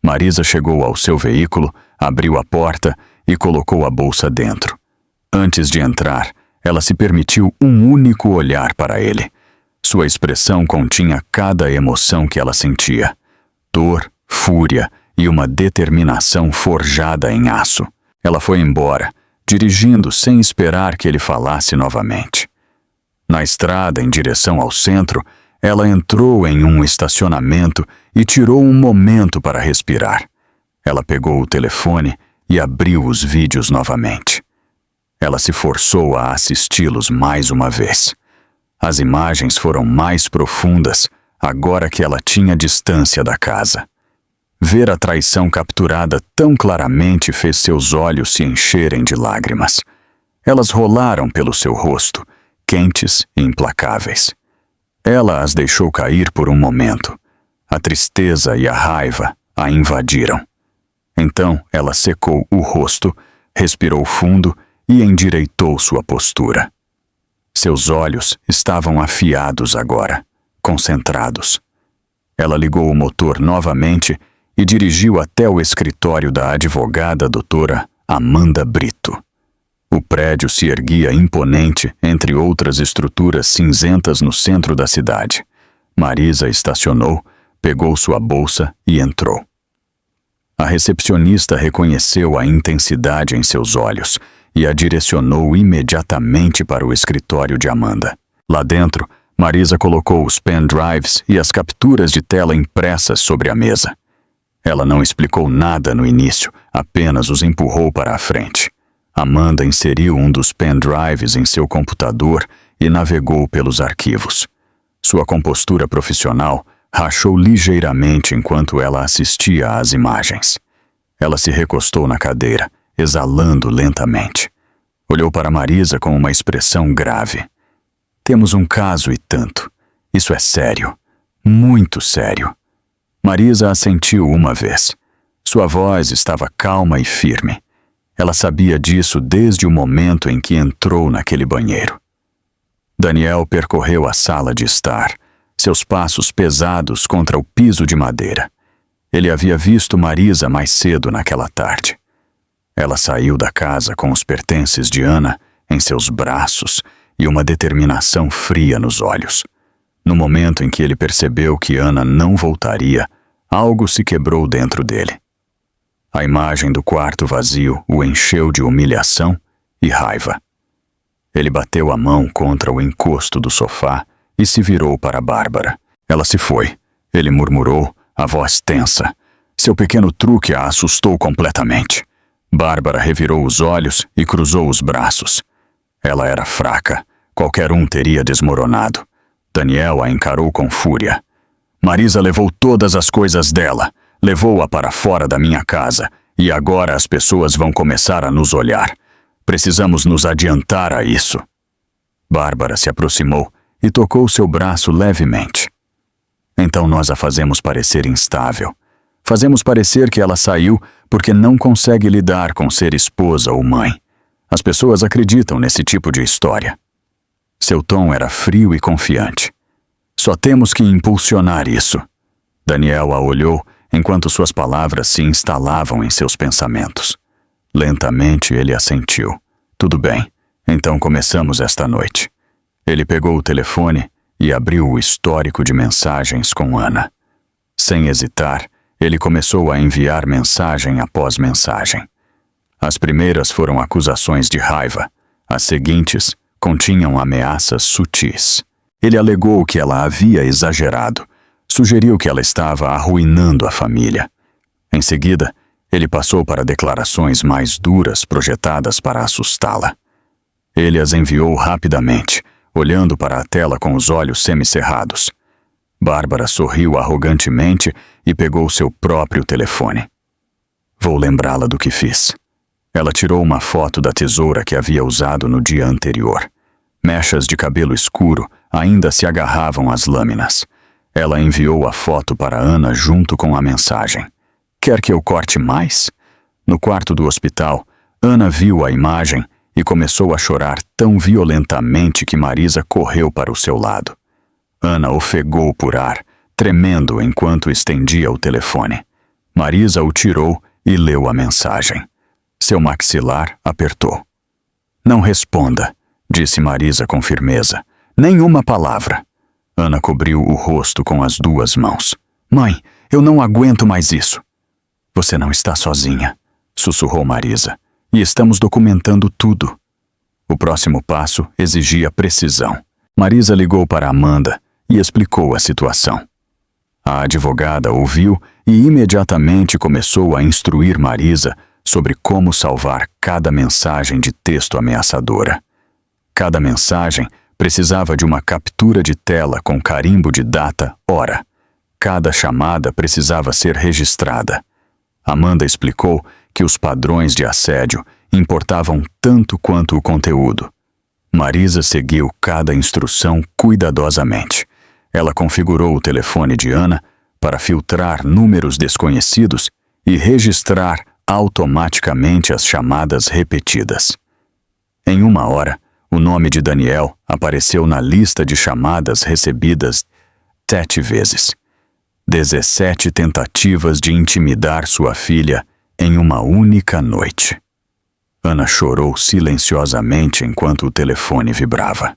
Marisa chegou ao seu veículo, abriu a porta e colocou a bolsa dentro. Antes de entrar, ela se permitiu um único olhar para ele. Sua expressão continha cada emoção que ela sentia: dor, fúria e uma determinação forjada em aço. Ela foi embora, dirigindo sem esperar que ele falasse novamente. Na estrada em direção ao centro, ela entrou em um estacionamento e tirou um momento para respirar. Ela pegou o telefone e abriu os vídeos novamente. Ela se forçou a assisti-los mais uma vez. As imagens foram mais profundas agora que ela tinha distância da casa. Ver a traição capturada tão claramente fez seus olhos se encherem de lágrimas. Elas rolaram pelo seu rosto, quentes e implacáveis. Ela as deixou cair por um momento. A tristeza e a raiva a invadiram. Então ela secou o rosto, respirou fundo e endireitou sua postura. Seus olhos estavam afiados agora, concentrados. Ela ligou o motor novamente e dirigiu até o escritório da advogada doutora Amanda Brito. O prédio se erguia imponente entre outras estruturas cinzentas no centro da cidade. Marisa estacionou, pegou sua bolsa e entrou. A recepcionista reconheceu a intensidade em seus olhos e a direcionou imediatamente para o escritório de Amanda. Lá dentro, Marisa colocou os pendrives e as capturas de tela impressas sobre a mesa. Ela não explicou nada no início, apenas os empurrou para a frente. Amanda inseriu um dos pendrives em seu computador e navegou pelos arquivos. Sua compostura profissional rachou ligeiramente enquanto ela assistia às imagens. Ela se recostou na cadeira, exalando lentamente. Olhou para Marisa com uma expressão grave. Temos um caso e tanto. Isso é sério. Muito sério. Marisa assentiu uma vez. Sua voz estava calma e firme. Ela sabia disso desde o momento em que entrou naquele banheiro. Daniel percorreu a sala de estar, seus passos pesados contra o piso de madeira. Ele havia visto Marisa mais cedo naquela tarde. Ela saiu da casa com os pertences de Ana em seus braços e uma determinação fria nos olhos. No momento em que ele percebeu que Ana não voltaria, algo se quebrou dentro dele. A imagem do quarto vazio o encheu de humilhação e raiva. Ele bateu a mão contra o encosto do sofá e se virou para Bárbara. Ela se foi. Ele murmurou, a voz tensa. Seu pequeno truque a assustou completamente. Bárbara revirou os olhos e cruzou os braços. Ela era fraca. Qualquer um teria desmoronado. Daniel a encarou com fúria. Marisa levou todas as coisas dela. Levou-a para fora da minha casa. E agora as pessoas vão começar a nos olhar. Precisamos nos adiantar a isso. Bárbara se aproximou e tocou seu braço levemente. Então nós a fazemos parecer instável. Fazemos parecer que ela saiu porque não consegue lidar com ser esposa ou mãe. As pessoas acreditam nesse tipo de história. Seu tom era frio e confiante. Só temos que impulsionar isso. Daniel a olhou enquanto suas palavras se instalavam em seus pensamentos. Lentamente ele assentiu. Tudo bem, então começamos esta noite. Ele pegou o telefone e abriu o histórico de mensagens com Ana. Sem hesitar, ele começou a enviar mensagem após mensagem. As primeiras foram acusações de raiva. As seguintes continham ameaças sutis. Ele alegou que ela havia exagerado. Sugeriu que ela estava arruinando a família. Em seguida, ele passou para declarações mais duras projetadas para assustá-la. Ele as enviou rapidamente, olhando para a tela com os olhos semicerrados. Bárbara sorriu arrogantemente e pegou seu próprio telefone. Vou lembrá-la do que fiz. Ela tirou uma foto da tesoura que havia usado no dia anterior. Mechas de cabelo escuro ainda se agarravam às lâminas. Ela enviou a foto para Ana junto com a mensagem. Quer que eu corte mais? No quarto do hospital, Ana viu a imagem e começou a chorar tão violentamente que Marisa correu para o seu lado. Ana ofegou por ar, tremendo enquanto estendia o telefone. Marisa o tirou e leu a mensagem. Seu maxilar apertou. Não responda, disse Marisa com firmeza. Nenhuma palavra. Ana cobriu o rosto com as duas mãos. Mãe, eu não aguento mais isso. Você não está sozinha, sussurrou Marisa, e estamos documentando tudo. O próximo passo exigia precisão. Marisa ligou para Amanda e explicou a situação. A advogada ouviu e imediatamente começou a instruir Marisa sobre como salvar cada mensagem de texto ameaçadora. Cada mensagem precisava de uma captura de tela com carimbo de data, hora. Cada chamada precisava ser registrada. Amanda explicou que os padrões de assédio importavam tanto quanto o conteúdo. Marisa seguiu cada instrução cuidadosamente. Ela configurou o telefone de Ana para filtrar números desconhecidos e registrar automaticamente as chamadas repetidas. Em 1 hora, o nome de Daniel apareceu na lista de chamadas recebidas 7 vezes. 17 tentativas de intimidar sua filha em uma única noite. Ana chorou silenciosamente enquanto o telefone vibrava.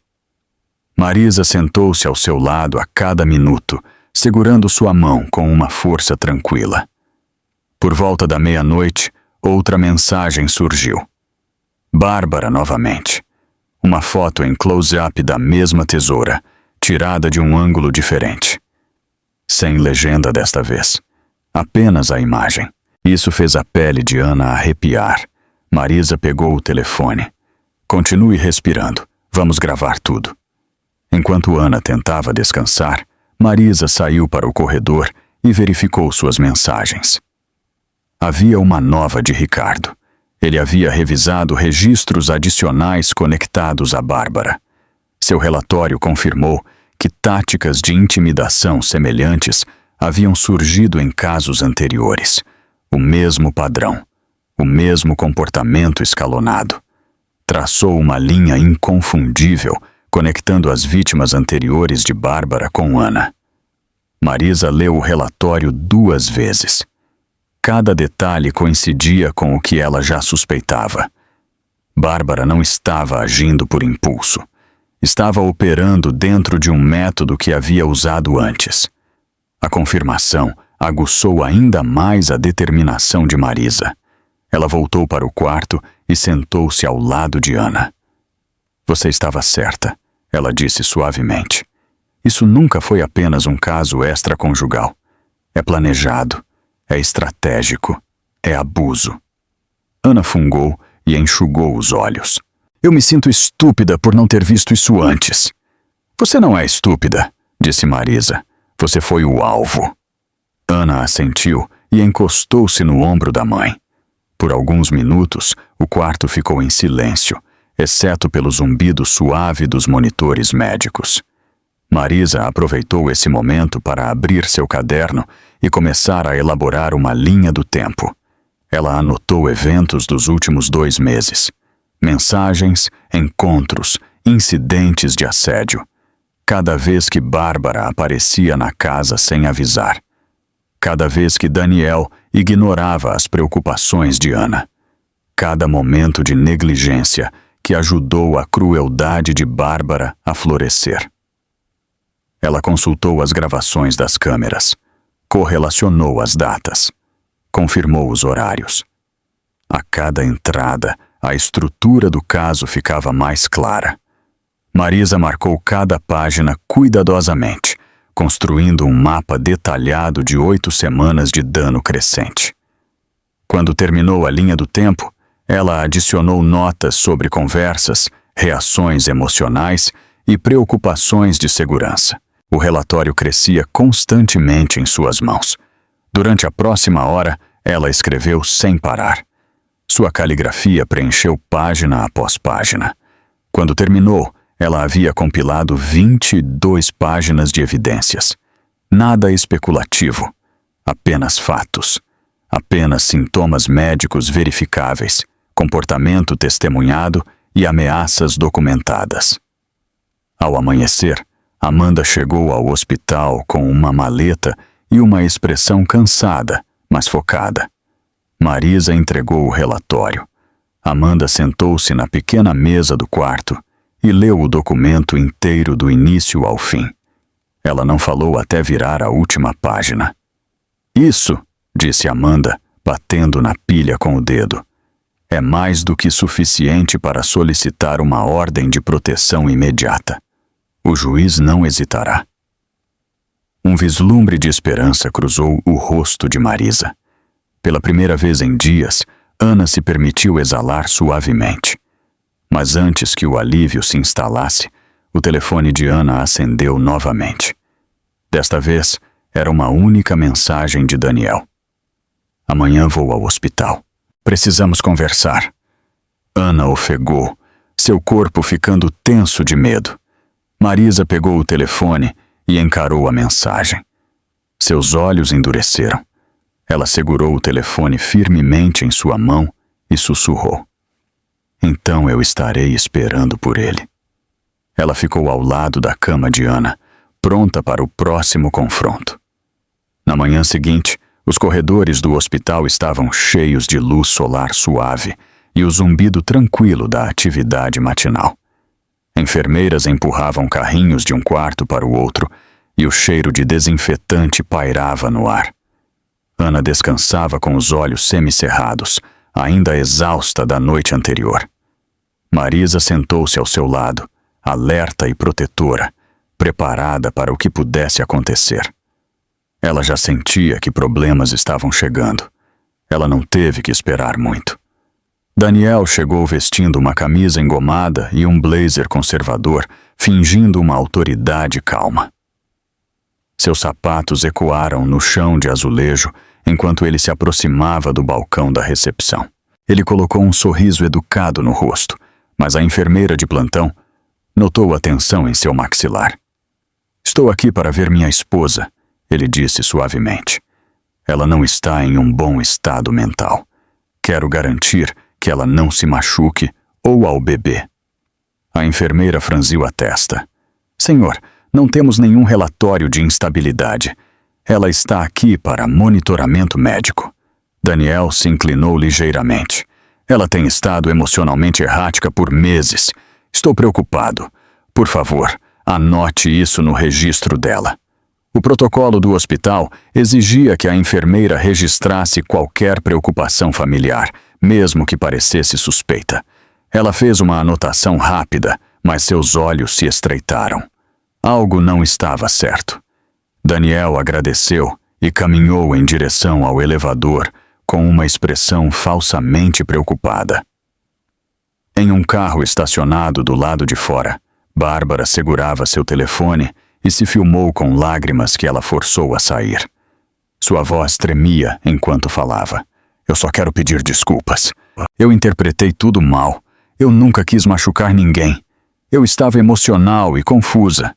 Marisa sentou-se ao seu lado a cada minuto, segurando sua mão com uma força tranquila. Por volta da meia-noite, outra mensagem surgiu. Bárbara novamente. Uma foto em close-up da mesma tesoura, tirada de um ângulo diferente. Sem legenda desta vez. Apenas a imagem. Isso fez a pele de Ana arrepiar. Marisa pegou o telefone. Continue respirando. Vamos gravar tudo. Enquanto Ana tentava descansar, Marisa saiu para o corredor e verificou suas mensagens. Havia uma nova de Ricardo. Ele havia revisado registros adicionais conectados a Bárbara. Seu relatório confirmou que táticas de intimidação semelhantes haviam surgido em casos anteriores. O mesmo padrão, o mesmo comportamento escalonado. Traçou uma linha inconfundível, conectando as vítimas anteriores de Bárbara com Ana. Marisa leu o relatório 2 vezes. Cada detalhe coincidia com o que ela já suspeitava. Bárbara não estava agindo por impulso. Estava operando dentro de um método que havia usado antes. A confirmação aguçou ainda mais a determinação de Marisa. Ela voltou para o quarto e sentou-se ao lado de Ana. Você estava certa, ela disse suavemente. Isso nunca foi apenas um caso extraconjugal. É planejado, é estratégico, é abuso. Ana fungou e enxugou os olhos. Eu me sinto estúpida por não ter visto isso antes. Você não é estúpida, disse Marisa. Você foi o alvo. Ana assentiu e encostou-se no ombro da mãe. Por alguns minutos, o quarto ficou em silêncio, exceto pelo zumbido suave dos monitores médicos. Marisa aproveitou esse momento para abrir seu caderno e começar a elaborar uma linha do tempo. Ela anotou eventos dos últimos 2 meses. Mensagens, encontros, incidentes de assédio. Cada vez que Bárbara aparecia na casa sem avisar. Cada vez que Daniel ignorava as preocupações de Ana. Cada momento de negligência que ajudou a crueldade de Bárbara a florescer. Ela consultou as gravações das câmeras, correlacionou as datas, confirmou os horários. A cada entrada, a estrutura do caso ficava mais clara. Marisa marcou cada página cuidadosamente, construindo um mapa detalhado de 8 semanas de dano crescente. Quando terminou a linha do tempo, ela adicionou notas sobre conversas, reações emocionais e preocupações de segurança. O relatório crescia constantemente em suas mãos. Durante a próxima hora, ela escreveu sem parar. Sua caligrafia preencheu página após página. Quando terminou, ela havia compilado 22 páginas de evidências. Nada especulativo, apenas fatos. Apenas sintomas médicos verificáveis, comportamento testemunhado e ameaças documentadas. Ao amanhecer, Amanda chegou ao hospital com uma maleta e uma expressão cansada, mas focada. Marisa entregou o relatório. Amanda sentou-se na pequena mesa do quarto e leu o documento inteiro do início ao fim. Ela não falou até virar a última página. Isso, disse Amanda, batendo na pilha com o dedo, é mais do que suficiente para solicitar uma ordem de proteção imediata. O juiz não hesitará. Um vislumbre de esperança cruzou o rosto de Marisa. Pela primeira vez em dias, Ana se permitiu exalar suavemente. Mas antes que o alívio se instalasse, o telefone de Ana acendeu novamente. Desta vez, era uma única mensagem de Daniel. Amanhã vou ao hospital. Precisamos conversar. Ana ofegou, seu corpo ficando tenso de medo. Marisa pegou o telefone e encarou a mensagem. Seus olhos endureceram. Ela segurou o telefone firmemente em sua mão e sussurrou. Então eu estarei esperando por ele. Ela ficou ao lado da cama de Ana, pronta para o próximo confronto. Na manhã seguinte, os corredores do hospital estavam cheios de luz solar suave e o zumbido tranquilo da atividade matinal. Enfermeiras empurravam carrinhos de um quarto para o outro e o cheiro de desinfetante pairava no ar. Ana descansava com os olhos semicerrados, ainda exausta da noite anterior. Marisa sentou-se ao seu lado, alerta e protetora, preparada para o que pudesse acontecer. Ela já sentia que problemas estavam chegando. Ela não teve que esperar muito. Daniel chegou vestindo uma camisa engomada e um blazer conservador, fingindo uma autoridade calma. Seus sapatos ecoaram no chão de azulejo enquanto ele se aproximava do balcão da recepção. Ele colocou um sorriso educado no rosto, mas a enfermeira de plantão notou a tensão em seu maxilar. Estou aqui para ver minha esposa, ele disse suavemente. Ela não está em um bom estado mental. Quero garantir que ela não se machuque ou ao bebê. A enfermeira franziu a testa. Senhor, não temos nenhum relatório de instabilidade. Ela está aqui para monitoramento médico. Daniel se inclinou ligeiramente. Ela tem estado emocionalmente errática por meses. Estou preocupado. Por favor, anote isso no registro dela. O protocolo do hospital exigia que a enfermeira registrasse qualquer preocupação familiar, mesmo que parecesse suspeita. Ela fez uma anotação rápida, mas seus olhos se estreitaram. Algo não estava certo. Daniel agradeceu e caminhou em direção ao elevador com uma expressão falsamente preocupada. Em um carro estacionado do lado de fora, Bárbara segurava seu telefone e se filmou com lágrimas que ela forçou a sair. Sua voz tremia enquanto falava. Eu só quero pedir desculpas. Eu interpretei tudo mal. Eu nunca quis machucar ninguém. Eu estava emocional e confusa.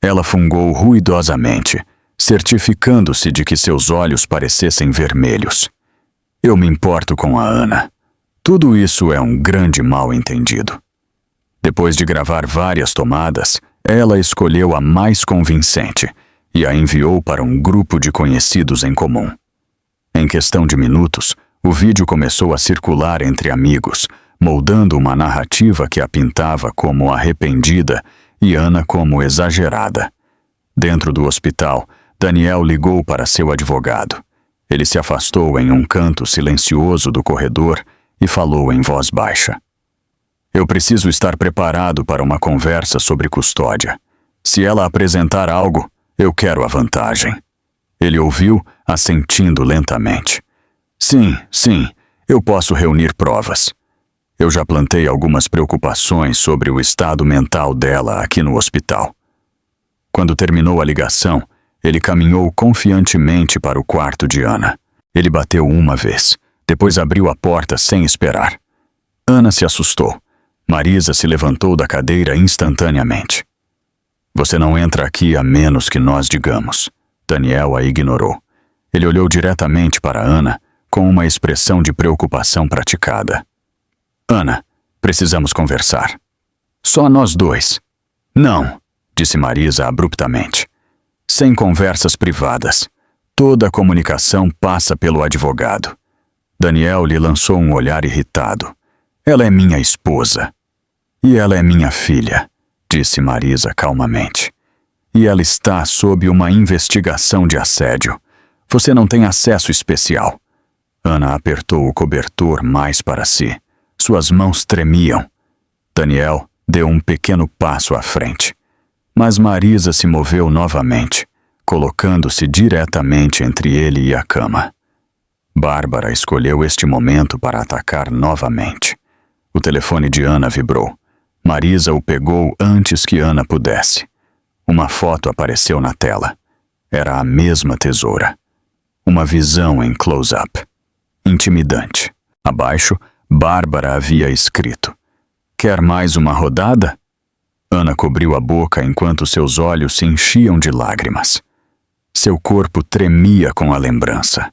Ela fungou ruidosamente, certificando-se de que seus olhos parecessem vermelhos. Eu me importo com a Ana. Tudo isso é um grande mal-entendido. Depois de gravar várias tomadas, ela escolheu a mais convincente e a enviou para um grupo de conhecidos em comum. Em questão de minutos, o vídeo começou a circular entre amigos, moldando uma narrativa que a pintava como arrependida e Ana como exagerada. Dentro do hospital, Daniel ligou para seu advogado. Ele se afastou em um canto silencioso do corredor e falou em voz baixa. Eu preciso estar preparado para uma conversa sobre custódia. Se ela apresentar algo, eu quero a vantagem. Ele ouviu, assentindo lentamente. Sim, eu posso reunir provas. Eu já plantei algumas preocupações sobre o estado mental dela aqui no hospital. Quando terminou a ligação, ele caminhou confiantemente para o quarto de Ana. Ele bateu uma vez, depois abriu a porta sem esperar. Ana se assustou. Marisa se levantou da cadeira instantaneamente. Você não entra aqui a menos que nós digamos. Daniel a ignorou. Ele olhou diretamente para Ana com uma expressão de preocupação praticada. Ana, precisamos conversar. Só nós dois. Não, disse Marisa abruptamente. Sem conversas privadas. Toda a comunicação passa pelo advogado. Daniel lhe lançou um olhar irritado. Ela é minha esposa. E ela é minha filha, disse Marisa calmamente. e ela está sob uma investigação de assédio. Você não tem acesso especial. Ana apertou o cobertor mais para si. Suas mãos tremiam. Daniel deu um pequeno passo à frente. Mas Marisa se moveu novamente, colocando-se diretamente entre ele e a cama. Bárbara escolheu este momento para atacar novamente. O telefone de Ana vibrou. Marisa o pegou antes que Ana pudesse. Uma foto apareceu na tela. Era a mesma tesoura. Uma visão em close-up. Intimidante. Abaixo, Bárbara havia escrito: "Quer mais uma rodada?" Ana cobriu a boca enquanto seus olhos se enchiam de lágrimas. Seu corpo tremia com a lembrança.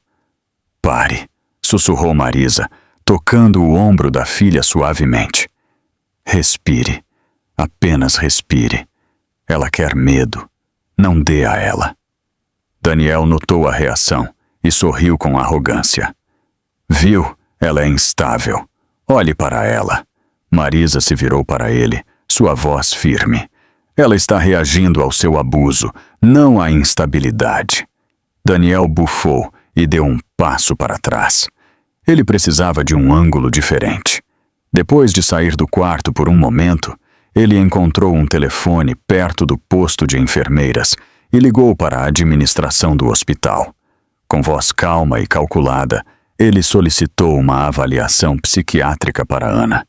"Pare", sussurrou Marisa, tocando o ombro da filha suavemente. "Respire. Apenas respire. Ela quer medo. Não dê a ela." Daniel notou a reação e sorriu com arrogância. "Viu? Ela é instável. Olhe para ela." Marisa se virou para ele, sua voz firme. "Ela está reagindo ao seu abuso, não à instabilidade." Daniel bufou e deu um passo para trás. Ele precisava de um ângulo diferente. Depois de sair do quarto por um momento, ele encontrou um telefone perto do posto de enfermeiras e ligou para a administração do hospital. Com voz calma e calculada, ele solicitou uma avaliação psiquiátrica para Ana.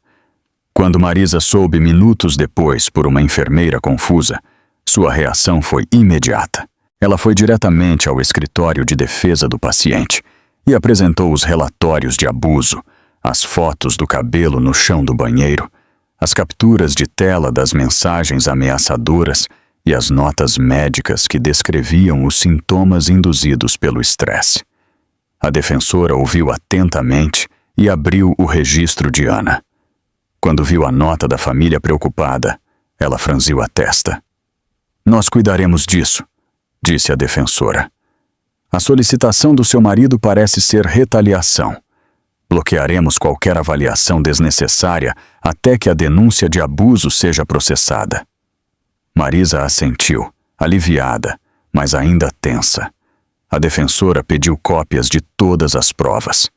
Quando Marisa soube minutos depois por uma enfermeira confusa, sua reação foi imediata. Ela foi diretamente ao escritório de defesa do paciente e apresentou os relatórios de abuso, as fotos do cabelo no chão do banheiro, as capturas de tela das mensagens ameaçadoras e as notas médicas que descreviam os sintomas induzidos pelo estresse. A defensora ouviu atentamente e abriu o registro de Ana. Quando viu a nota da família preocupada, ela franziu a testa. "Nós cuidaremos disso", disse a defensora. "A solicitação do seu marido parece ser retaliação. Bloquearemos qualquer avaliação desnecessária até que a denúncia de abuso seja processada." Marisa assentiu, aliviada, mas ainda tensa. A defensora pediu cópias de todas as provas.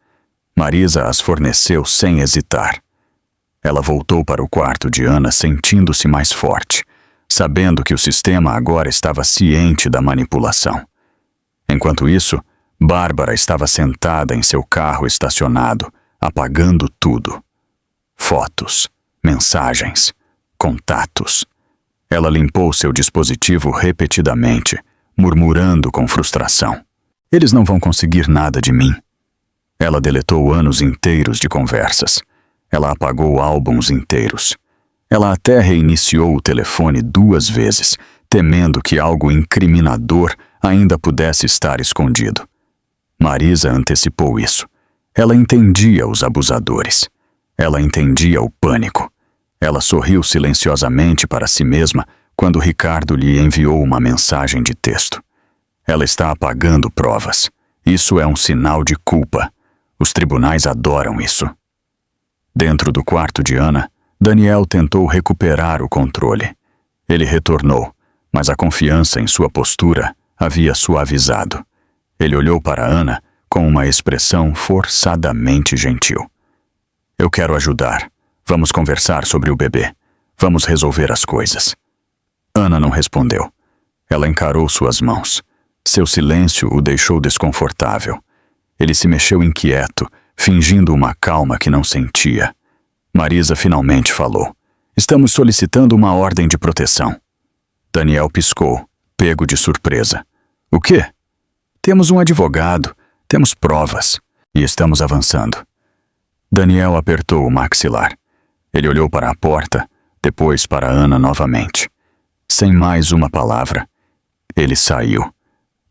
Marisa as forneceu sem hesitar. Ela voltou para o quarto de Ana sentindo-se mais forte, sabendo que o sistema agora estava ciente da manipulação. Enquanto isso, Bárbara estava sentada em seu carro estacionado, apagando tudo. Fotos, mensagens, contatos. Ela limpou seu dispositivo repetidamente, murmurando com frustração: "Eles não vão conseguir nada de mim." Ela deletou anos inteiros de conversas. Ela apagou álbuns inteiros. Ela até reiniciou o telefone 2 vezes, temendo que algo incriminador ainda pudesse estar escondido. Marisa antecipou isso. Ela entendia os abusadores. Ela entendia o pânico. Ela sorriu silenciosamente para si mesma quando Ricardo lhe enviou uma mensagem de texto. Ela está apagando provas. Isso é um sinal de culpa. Os tribunais adoram isso. Dentro do quarto de Ana, Daniel tentou recuperar o controle. Ele retornou, mas a confiança em sua postura havia suavizado. Ele olhou para Ana com uma expressão forçadamente gentil. "Eu quero ajudar. Vamos conversar sobre o bebê. Vamos resolver as coisas." Ana não respondeu. Ela encarou suas mãos. Seu silêncio o deixou desconfortável. Ele se mexeu inquieto, fingindo uma calma que não sentia. Marisa finalmente falou: "Estamos solicitando uma ordem de proteção." Daniel piscou, pego de surpresa. "O quê?" "Temos um advogado, temos provas e estamos avançando." Daniel apertou o maxilar. Ele olhou para a porta, depois para Ana novamente. Sem mais uma palavra, ele saiu,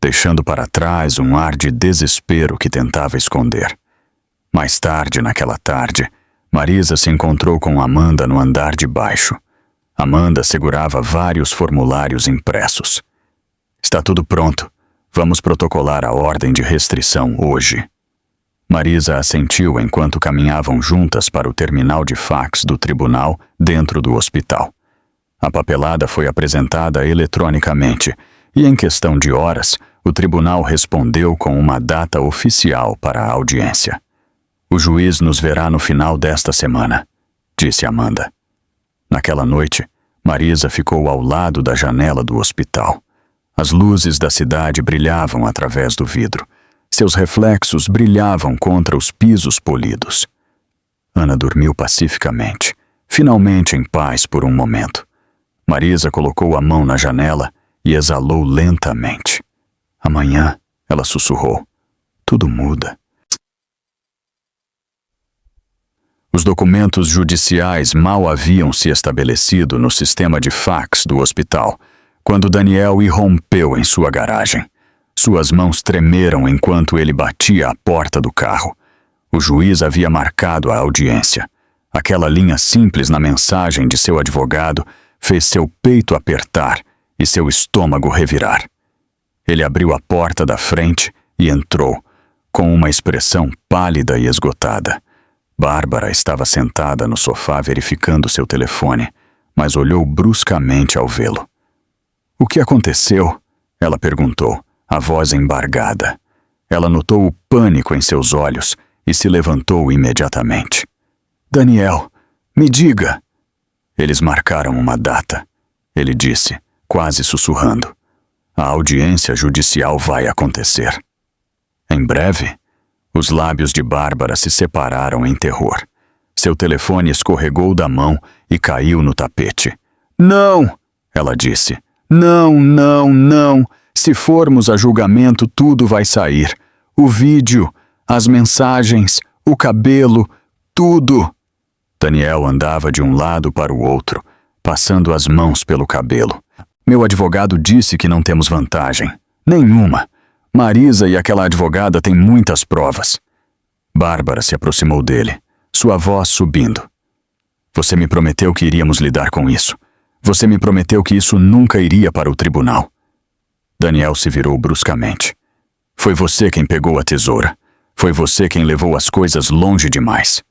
deixando para trás um ar de desespero que tentava esconder. Mais tarde, naquela tarde, Marisa se encontrou com Amanda no andar de baixo. Amanda segurava vários formulários impressos. "Está tudo pronto. Vamos protocolar a ordem de restrição hoje." Marisa assentiu enquanto caminhavam juntas para o terminal de fax do tribunal dentro do hospital. A papelada foi apresentada eletronicamente e, em questão de horas, o tribunal respondeu com uma data oficial para a audiência. O juiz nos verá no final desta semana, disse Amanda. Naquela noite, Marisa ficou ao lado da janela do hospital. As luzes da cidade brilhavam através do vidro. Seus reflexos brilhavam contra os pisos polidos. Ana dormiu pacificamente, finalmente em paz por um momento. Marisa colocou a mão na janela e exalou lentamente. Amanhã, ela sussurrou, tudo muda. Os documentos judiciais mal haviam se estabelecido no sistema de fax do hospital, quando Daniel irrompeu em sua garagem. Suas mãos tremeram enquanto ele batia a porta do carro. O juiz havia marcado a audiência. Aquela linha simples na mensagem de seu advogado fez seu peito apertar e seu estômago revirar. Ele abriu a porta da frente e entrou, com uma expressão pálida e esgotada. Bárbara estava sentada no sofá verificando seu telefone, mas olhou bruscamente ao vê-lo. "O que aconteceu?" ela perguntou, a voz embargada. Ela notou o pânico em seus olhos e se levantou imediatamente. "Daniel, me diga." "Eles marcaram uma data," ele disse, quase sussurrando. "A audiência judicial vai acontecer." "Em breve?" Os lábios de Bárbara se separaram em terror. Seu telefone escorregou da mão e caiu no tapete. "Não!" ela disse. "Não, não, não! Se formos a julgamento, tudo vai sair. O vídeo, as mensagens, o cabelo, tudo!" Daniel andava de um lado para o outro, passando as mãos pelo cabelo. "Meu advogado disse que não temos vantagem. Nenhuma. Marisa e aquela advogada têm muitas provas." Bárbara se aproximou dele, sua voz subindo. "Você me prometeu que iríamos lidar com isso. Você me prometeu que isso nunca iria para o tribunal." Daniel se virou bruscamente. "Foi você quem pegou a tesoura. Foi você quem levou as coisas longe demais."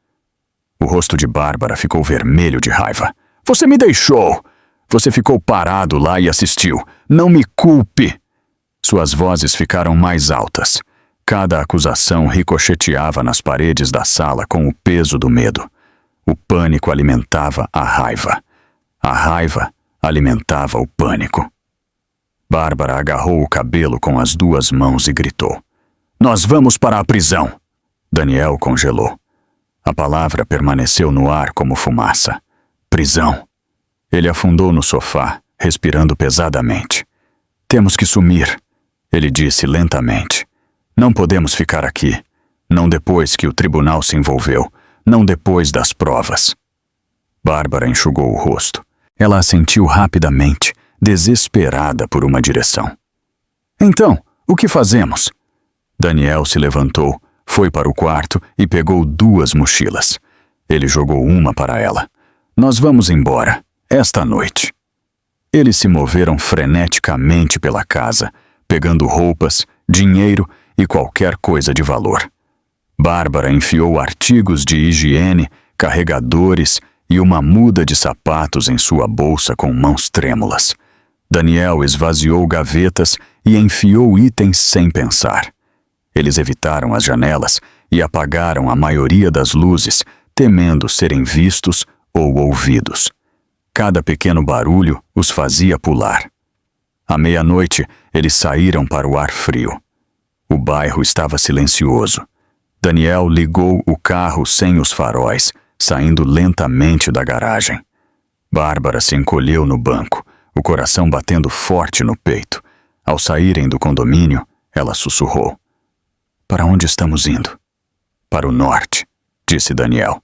O rosto de Bárbara ficou vermelho de raiva. "Você me deixou! Você ficou parado lá e assistiu. Não me culpe!" Suas vozes ficaram mais altas. Cada acusação ricocheteava nas paredes da sala com o peso do medo. O pânico alimentava a raiva. A raiva alimentava o pânico. Bárbara agarrou o cabelo com as duas mãos e gritou. "Nós vamos para a prisão!" Daniel congelou. A palavra permaneceu no ar como fumaça. Prisão. Ele afundou no sofá, respirando pesadamente. "Temos que sumir," ele disse lentamente. "Não podemos ficar aqui. Não depois que o tribunal se envolveu. Não depois das provas." Bárbara enxugou o rosto. Ela assentiu rapidamente, desesperada por uma direção. "Então, o que fazemos?" Daniel se levantou, foi para o quarto e pegou 2 mochilas. Ele jogou uma para ela. "Nós vamos embora, esta noite." Eles se moveram freneticamente pela casa, pegando roupas, dinheiro e qualquer coisa de valor. Bárbara enfiou artigos de higiene, carregadores e uma muda de sapatos em sua bolsa com mãos trêmulas. Daniel esvaziou gavetas e enfiou itens sem pensar. Eles evitaram as janelas e apagaram a maioria das luzes, temendo serem vistos ou ouvidos. Cada pequeno barulho os fazia pular. À meia-noite, eles saíram para o ar frio. O bairro estava silencioso. Daniel ligou o carro sem os faróis, saindo lentamente da garagem. Bárbara se encolheu no banco, o coração batendo forte no peito. Ao saírem do condomínio, ela sussurrou. "Para onde estamos indo?" "Para o norte", disse Daniel.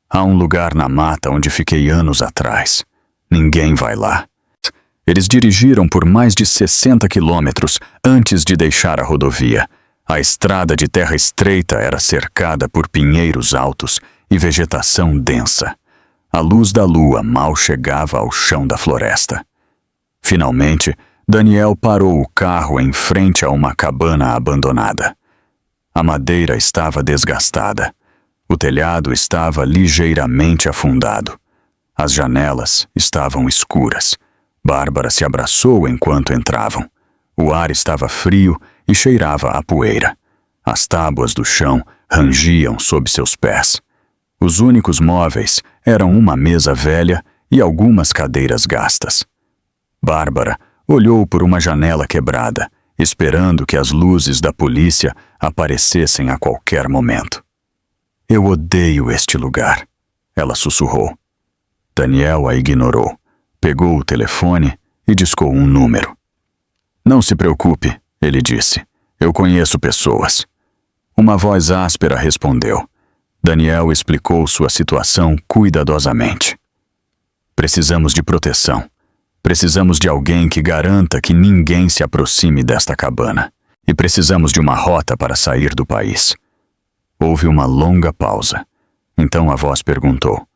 "Há um lugar na mata onde fiquei anos atrás. Ninguém vai lá." Eles dirigiram por mais de 60 quilômetros antes de deixar a rodovia. A estrada de terra estreita era cercada por pinheiros altos e vegetação densa. A luz da lua mal chegava ao chão da floresta. Finalmente, Daniel parou o carro em frente a uma cabana abandonada. A madeira estava desgastada. O telhado estava ligeiramente afundado. As janelas estavam escuras. Bárbara se abraçou enquanto entravam. O ar estava frio e cheirava a poeira. As tábuas do chão rangiam sob seus pés. Os únicos móveis eram uma mesa velha e algumas cadeiras gastas. Bárbara olhou por uma janela quebrada, esperando que as luzes da polícia aparecessem a qualquer momento. Eu odeio este lugar, ela sussurrou. Daniel a ignorou, pegou o telefone e discou um número. Não se preocupe, ele disse. Eu conheço pessoas. Uma voz áspera respondeu. Daniel explicou sua situação cuidadosamente. Precisamos de proteção. Precisamos de alguém que garanta que ninguém se aproxime desta cabana. E precisamos de uma rota para sair do país. Houve uma longa pausa. Então a voz perguntou.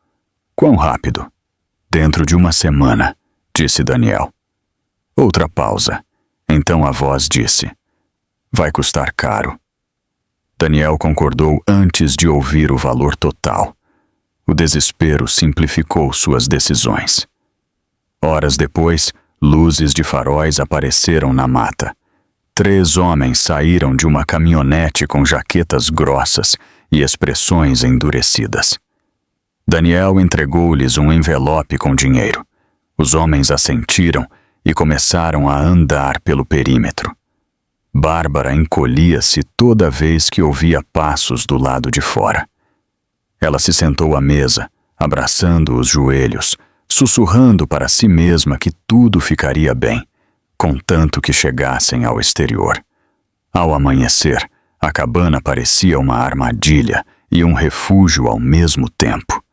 Quão rápido? Dentro de uma semana, disse Daniel. Outra pausa. Então a voz disse. Vai custar caro. Daniel concordou antes de ouvir o valor total. O desespero simplificou suas decisões. Horas depois, luzes de faróis apareceram na mata. 3 homens saíram de uma caminhonete com jaquetas grossas e expressões endurecidas. Daniel entregou-lhes um envelope com dinheiro. Os homens assentiram e começaram a andar pelo perímetro. Bárbara encolhia-se toda vez que ouvia passos do lado de fora. Ela se sentou à mesa, abraçando os joelhos, sussurrando para si mesma que tudo ficaria bem, contanto que chegassem ao exterior. Ao amanhecer, a cabana parecia uma armadilha e um refúgio ao mesmo tempo.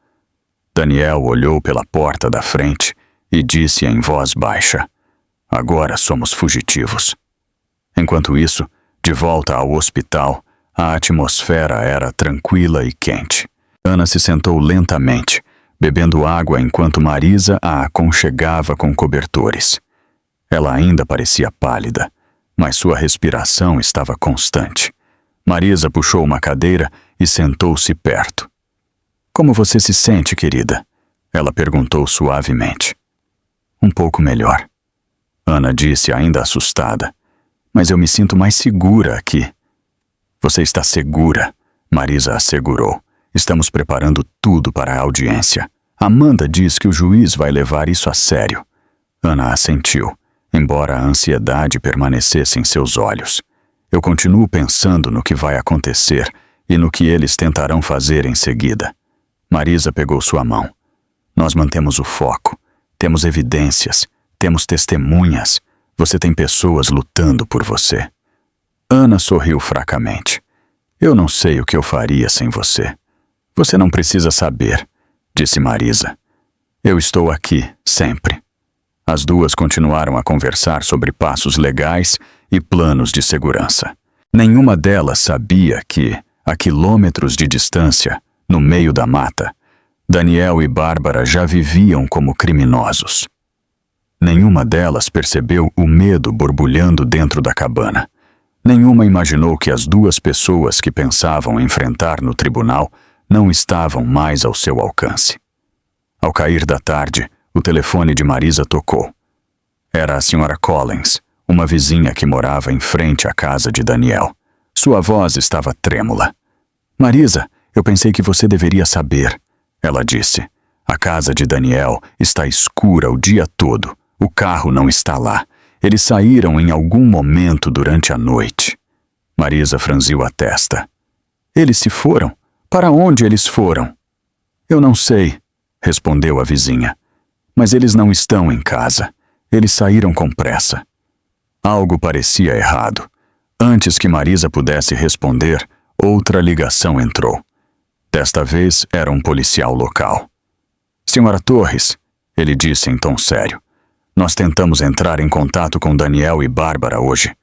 Daniel olhou pela porta da frente e disse em voz baixa: Agora somos fugitivos. Enquanto isso, de volta ao hospital, a atmosfera era tranquila e quente. Ana se sentou lentamente, bebendo água enquanto Marisa a aconchegava com cobertores. Ela ainda parecia pálida, mas sua respiração estava constante. Marisa puxou uma cadeira e sentou-se perto. Como você se sente, querida? Ela perguntou suavemente. Um pouco melhor. Ana disse, ainda assustada. Mas eu me sinto mais segura aqui. Você está segura, Marisa assegurou. Estamos preparando tudo para a audiência. Amanda diz que o juiz vai levar isso a sério. Ana assentiu, embora a ansiedade permanecesse em seus olhos. Eu continuo pensando no que vai acontecer e no que eles tentarão fazer em seguida. Marisa pegou sua mão. Nós mantemos o foco. Temos evidências. Temos testemunhas. Você tem pessoas lutando por você. Ana sorriu fracamente. Eu não sei o que eu faria sem você. Você não precisa saber, disse Marisa. Eu estou aqui, sempre. As duas continuaram a conversar sobre passos legais e planos de segurança. Nenhuma delas sabia que, a quilômetros de distância, no meio da mata, Daniel e Bárbara já viviam como criminosos. Nenhuma delas percebeu o medo borbulhando dentro da cabana. Nenhuma imaginou que as 2 pessoas que pensavam enfrentar no tribunal não estavam mais ao seu alcance. Ao cair da tarde, o telefone de Marisa tocou. Era a Sra. Collins, uma vizinha que morava em frente à casa de Daniel. Sua voz estava trêmula. Marisa, eu pensei que você deveria saber, ela disse. A casa de Daniel está escura o dia todo. O carro não está lá. Eles saíram em algum momento durante a noite. Marisa franziu a testa. Eles se foram? Para onde eles foram? Eu não sei, respondeu a vizinha. Mas eles não estão em casa. Eles saíram com pressa. Algo parecia errado. Antes que Marisa pudesse responder, outra ligação entrou. Desta vez era um policial local. Senhora Torres, ele disse em tom sério. Nós tentamos entrar em contato com Daniel e Bárbara hoje.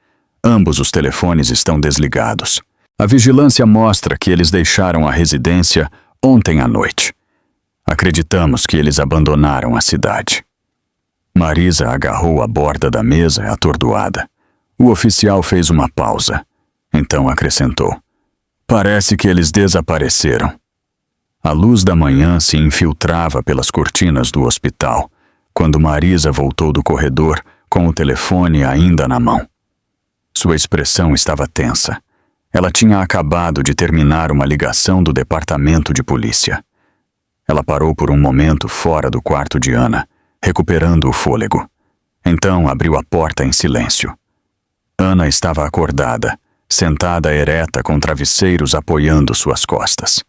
Ambos os telefones estão desligados. A vigilância mostra que eles deixaram a residência ontem à noite. Acreditamos que eles abandonaram a cidade. Marisa agarrou a borda da mesa atordoada. O oficial fez uma pausa. Então acrescentou. Parece que eles desapareceram. A luz da manhã se infiltrava pelas cortinas do hospital, quando Marisa voltou do corredor com o telefone ainda na mão. Sua expressão estava tensa. Ela tinha acabado de terminar uma ligação do departamento de polícia. Ela parou por um momento fora do quarto de Ana, recuperando o fôlego. Então abriu a porta em silêncio. Ana estava acordada, sentada ereta com travesseiros apoiando suas costas.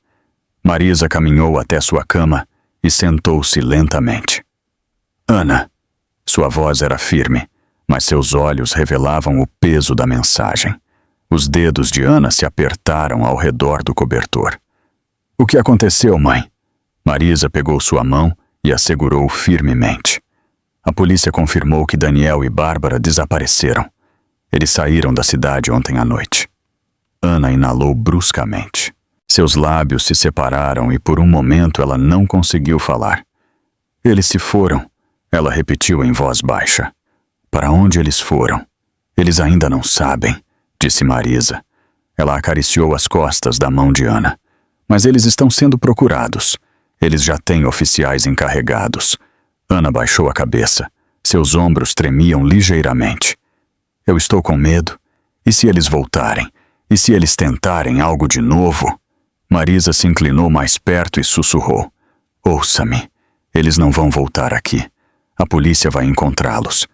Marisa caminhou até sua cama e sentou-se lentamente. Ana. Sua voz era firme, mas seus olhos revelavam o peso da mensagem. Os dedos de Ana se apertaram ao redor do cobertor. O que aconteceu, mãe? Marisa pegou sua mão e a segurou firmemente. A polícia confirmou que Daniel e Bárbara desapareceram. Eles saíram da cidade ontem à noite. Ana inalou bruscamente. Seus lábios se separaram e por um momento ela não conseguiu falar. Eles se foram, ela repetiu em voz baixa. Para onde eles foram? Eles ainda não sabem, disse Marisa. Ela acariciou as costas da mão de Ana. Mas eles estão sendo procurados. Eles já têm oficiais encarregados. Ana baixou a cabeça. Seus ombros tremiam ligeiramente. Eu estou com medo. E se eles voltarem? E se eles tentarem algo de novo? Marisa se inclinou mais perto e sussurrou. Ouça-me. Eles não vão voltar aqui. A polícia vai encontrá-los.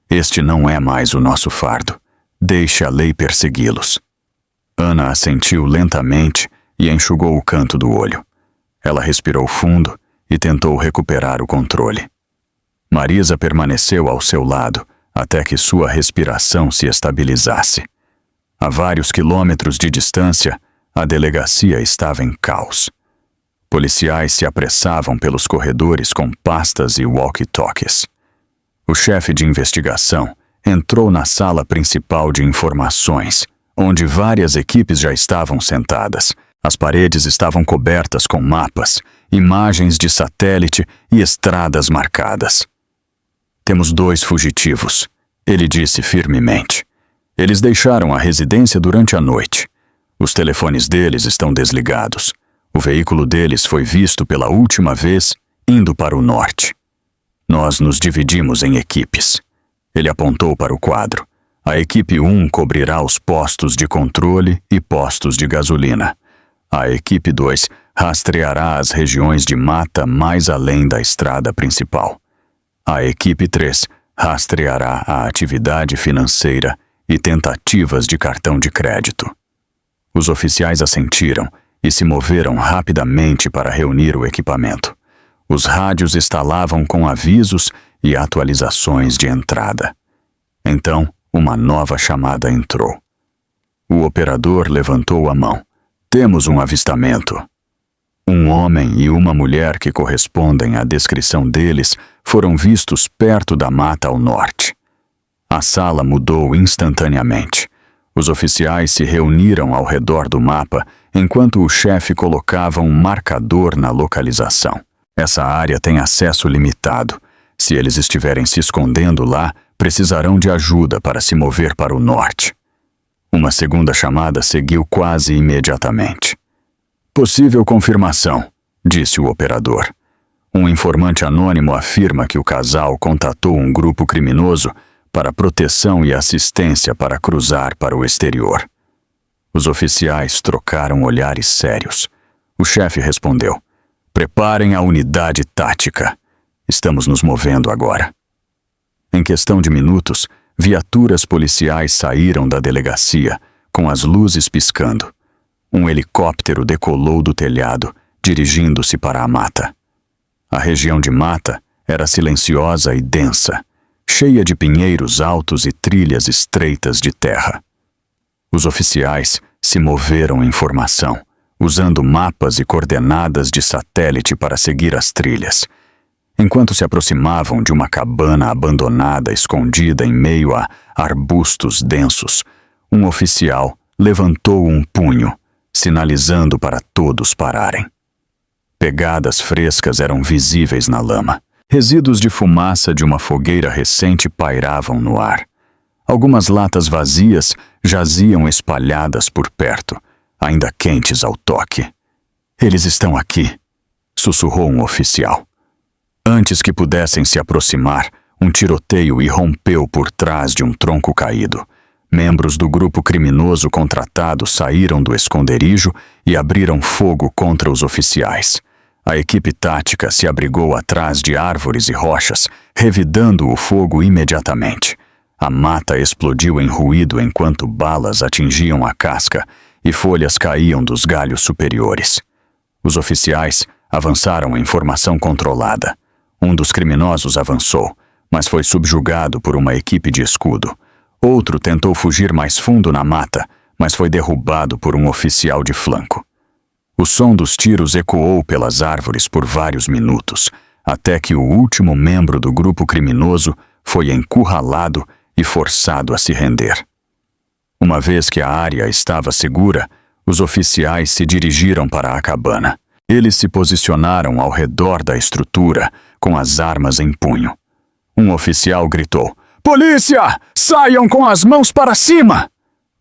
Este não é mais o nosso fardo. Deixe a lei persegui-los. Ana assentiu lentamente e enxugou o canto do olho. Ela respirou fundo e tentou recuperar o controle. Marisa permaneceu ao seu lado até que sua respiração se estabilizasse. A vários quilômetros de distância, a delegacia estava em caos. Policiais se apressavam pelos corredores com pastas e walkie-talkies. O chefe de investigação entrou na sala principal de informações, onde várias equipes já estavam sentadas. As paredes estavam cobertas com mapas, imagens de satélite e estradas marcadas. Temos 2 fugitivos, ele disse firmemente. Eles deixaram a residência durante a noite. Os telefones deles estão desligados. O veículo deles foi visto pela última vez indo para o norte. Nós nos dividimos em equipes. Ele apontou para o quadro. A equipe 1 cobrirá os postos de controle e postos de gasolina. A equipe 2 rastreará as regiões de mata mais além da estrada principal. A equipe 3 rastreará a atividade financeira e tentativas de cartão de crédito. Os oficiais assentiram e se moveram rapidamente para reunir o equipamento. Os rádios estalavam com avisos e atualizações de entrada. Então, uma nova chamada entrou. O operador levantou a mão. Temos um avistamento. Um homem e uma mulher que correspondem à descrição deles foram vistos perto da mata ao norte. A sala mudou instantaneamente. Os oficiais se reuniram ao redor do mapa enquanto o chefe colocava um marcador na localização. Essa área tem acesso limitado. Se eles estiverem se escondendo lá, precisarão de ajuda para se mover para o norte. Uma segunda chamada seguiu quase imediatamente. Possível confirmação, disse o operador. Um informante anônimo afirma que o casal contatou um grupo criminoso para proteção e assistência para cruzar para o exterior. Os oficiais trocaram olhares sérios. O chefe respondeu: Preparem a unidade tática. Estamos nos movendo agora. Em questão de minutos, viaturas policiais saíram da delegacia, com as luzes piscando. Um helicóptero decolou do telhado, dirigindo-se para a mata. A região de mata era silenciosa e densa, cheia de pinheiros altos e trilhas estreitas de terra. Os oficiais se moveram em formação, usando mapas e coordenadas de satélite para seguir as trilhas. Enquanto se aproximavam de uma cabana abandonada escondida em meio a arbustos densos, um oficial levantou um punho, sinalizando para todos pararem. Pegadas frescas eram visíveis na lama. Resíduos de fumaça de uma fogueira recente pairavam no ar. Algumas latas vazias jaziam espalhadas por perto, ainda quentes ao toque. Eles estão aqui, sussurrou um oficial. Antes que pudessem se aproximar, um tiroteio irrompeu por trás de um tronco caído. Membros do grupo criminoso contratado saíram do esconderijo e abriram fogo contra os oficiais. A equipe tática se abrigou atrás de árvores e rochas, revidando o fogo imediatamente. A mata explodiu em ruído enquanto balas atingiam a casca e folhas caíam dos galhos superiores. Os oficiais avançaram em formação controlada. Um dos criminosos avançou, mas foi subjugado por uma equipe de escudo. Outro tentou fugir mais fundo na mata, mas foi derrubado por um oficial de flanco. O som dos tiros ecoou pelas árvores por vários minutos, até que o último membro do grupo criminoso foi encurralado e forçado a se render. Uma vez que a área estava segura, os oficiais se dirigiram para a cabana. Eles se posicionaram ao redor da estrutura, com as armas em punho. Um oficial gritou: "Polícia! Saiam com as mãos para cima!"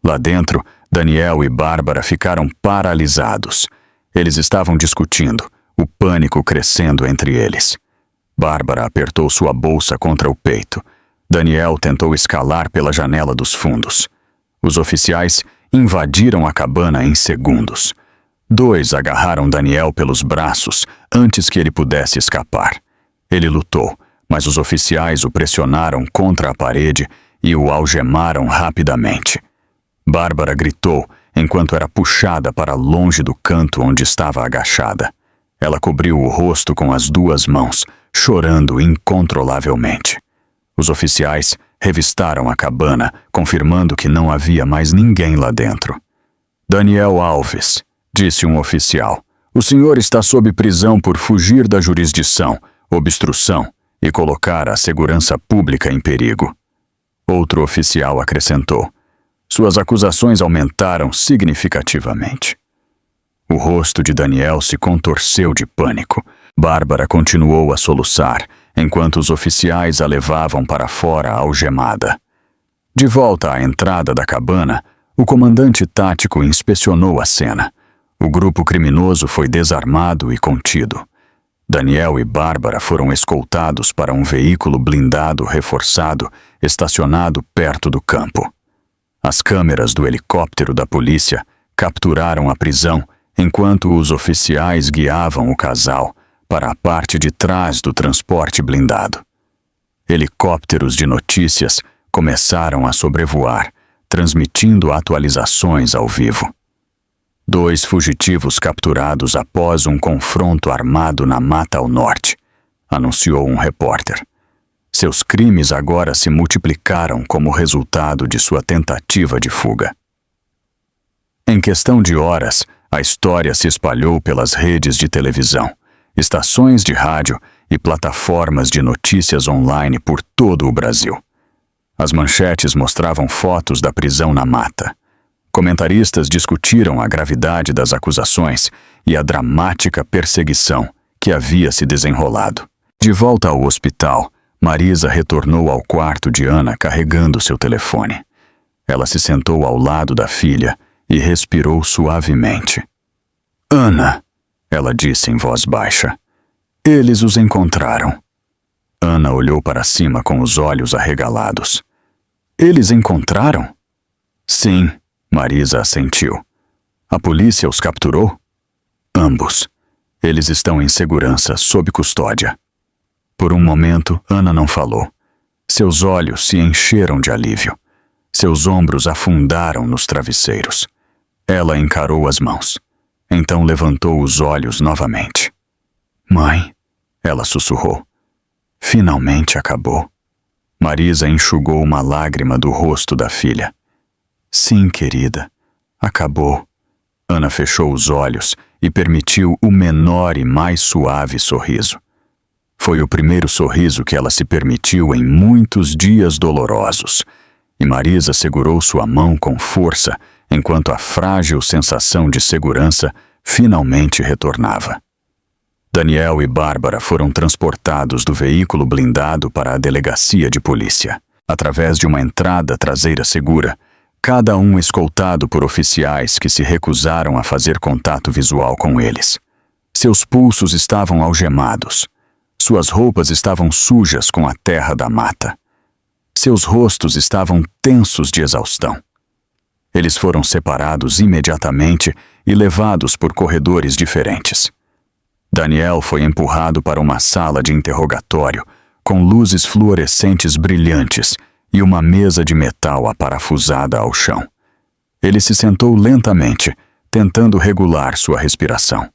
Lá dentro, Daniel e Bárbara ficaram paralisados. Eles estavam discutindo, o pânico crescendo entre eles. Bárbara apertou sua bolsa contra o peito. Daniel tentou escalar pela janela dos fundos. Os oficiais invadiram a cabana em segundos. 2 agarraram Daniel pelos braços antes que ele pudesse escapar. Ele lutou, mas os oficiais o pressionaram contra a parede e o algemaram rapidamente. Bárbara gritou enquanto era puxada para longe do canto onde estava agachada. Ela cobriu o rosto com as 2 mãos, chorando incontrolavelmente. Os oficiais revistaram a cabana, confirmando que não havia mais ninguém lá dentro. "Daniel Alves", disse um oficial, "o senhor está sob prisão por fugir da jurisdição, obstrução e colocar a segurança pública em perigo." Outro oficial acrescentou: "Suas acusações aumentaram significativamente." O rosto de Daniel se contorceu de pânico. Bárbara continuou a soluçar, enquanto os oficiais a levavam para fora algemada. De volta à entrada da cabana, o comandante tático inspecionou a cena. O grupo criminoso foi desarmado e contido. Daniel e Bárbara foram escoltados para um veículo blindado reforçado, estacionado perto do campo. As câmeras do helicóptero da polícia capturaram a prisão enquanto os oficiais guiavam o casal para a parte de trás do transporte blindado. Helicópteros de notícias começaram a sobrevoar, transmitindo atualizações ao vivo. 2 fugitivos capturados após um confronto armado na mata ao norte, anunciou um repórter. Seus crimes agora se multiplicaram como resultado de sua tentativa de fuga. Em questão de horas, a história se espalhou pelas redes de televisão, estações de rádio e plataformas de notícias online por todo o Brasil. As manchetes mostravam fotos da prisão na mata. Comentaristas discutiram a gravidade das acusações e a dramática perseguição que havia se desenrolado. De volta ao hospital, Marisa retornou ao quarto de Ana carregando seu telefone. Ela se sentou ao lado da filha e respirou suavemente. "Ana", ela disse em voz baixa, "eles os encontraram." Ana olhou para cima com os olhos arregalados. "Eles encontraram?" "Sim", Marisa assentiu. "A polícia os capturou?" "Ambos. Eles estão em segurança, sob custódia." Por um momento, Ana não falou. Seus olhos se encheram de alívio. Seus ombros afundaram nos travesseiros. Ela encarou as mãos. Então levantou os olhos novamente. "Mãe", ela sussurrou. "Finalmente acabou." Marisa enxugou uma lágrima do rosto da filha. "Sim, querida, acabou." Ana fechou os olhos e permitiu o menor e mais suave sorriso. Foi o primeiro sorriso que ela se permitiu em muitos dias dolorosos, e Marisa segurou sua mão com força enquanto a frágil sensação de segurança finalmente retornava. Daniel e Bárbara foram transportados do veículo blindado para a delegacia de polícia. Através de uma entrada traseira segura, cada um escoltado por oficiais que se recusaram a fazer contato visual com eles. Seus pulsos estavam algemados. Suas roupas estavam sujas com a terra da mata. Seus rostos estavam tensos de exaustão. Eles foram separados imediatamente e levados por corredores diferentes. Daniel foi empurrado para uma sala de interrogatório, com luzes fluorescentes brilhantes e uma mesa de metal aparafusada ao chão. Ele se sentou lentamente, tentando regular sua respiração.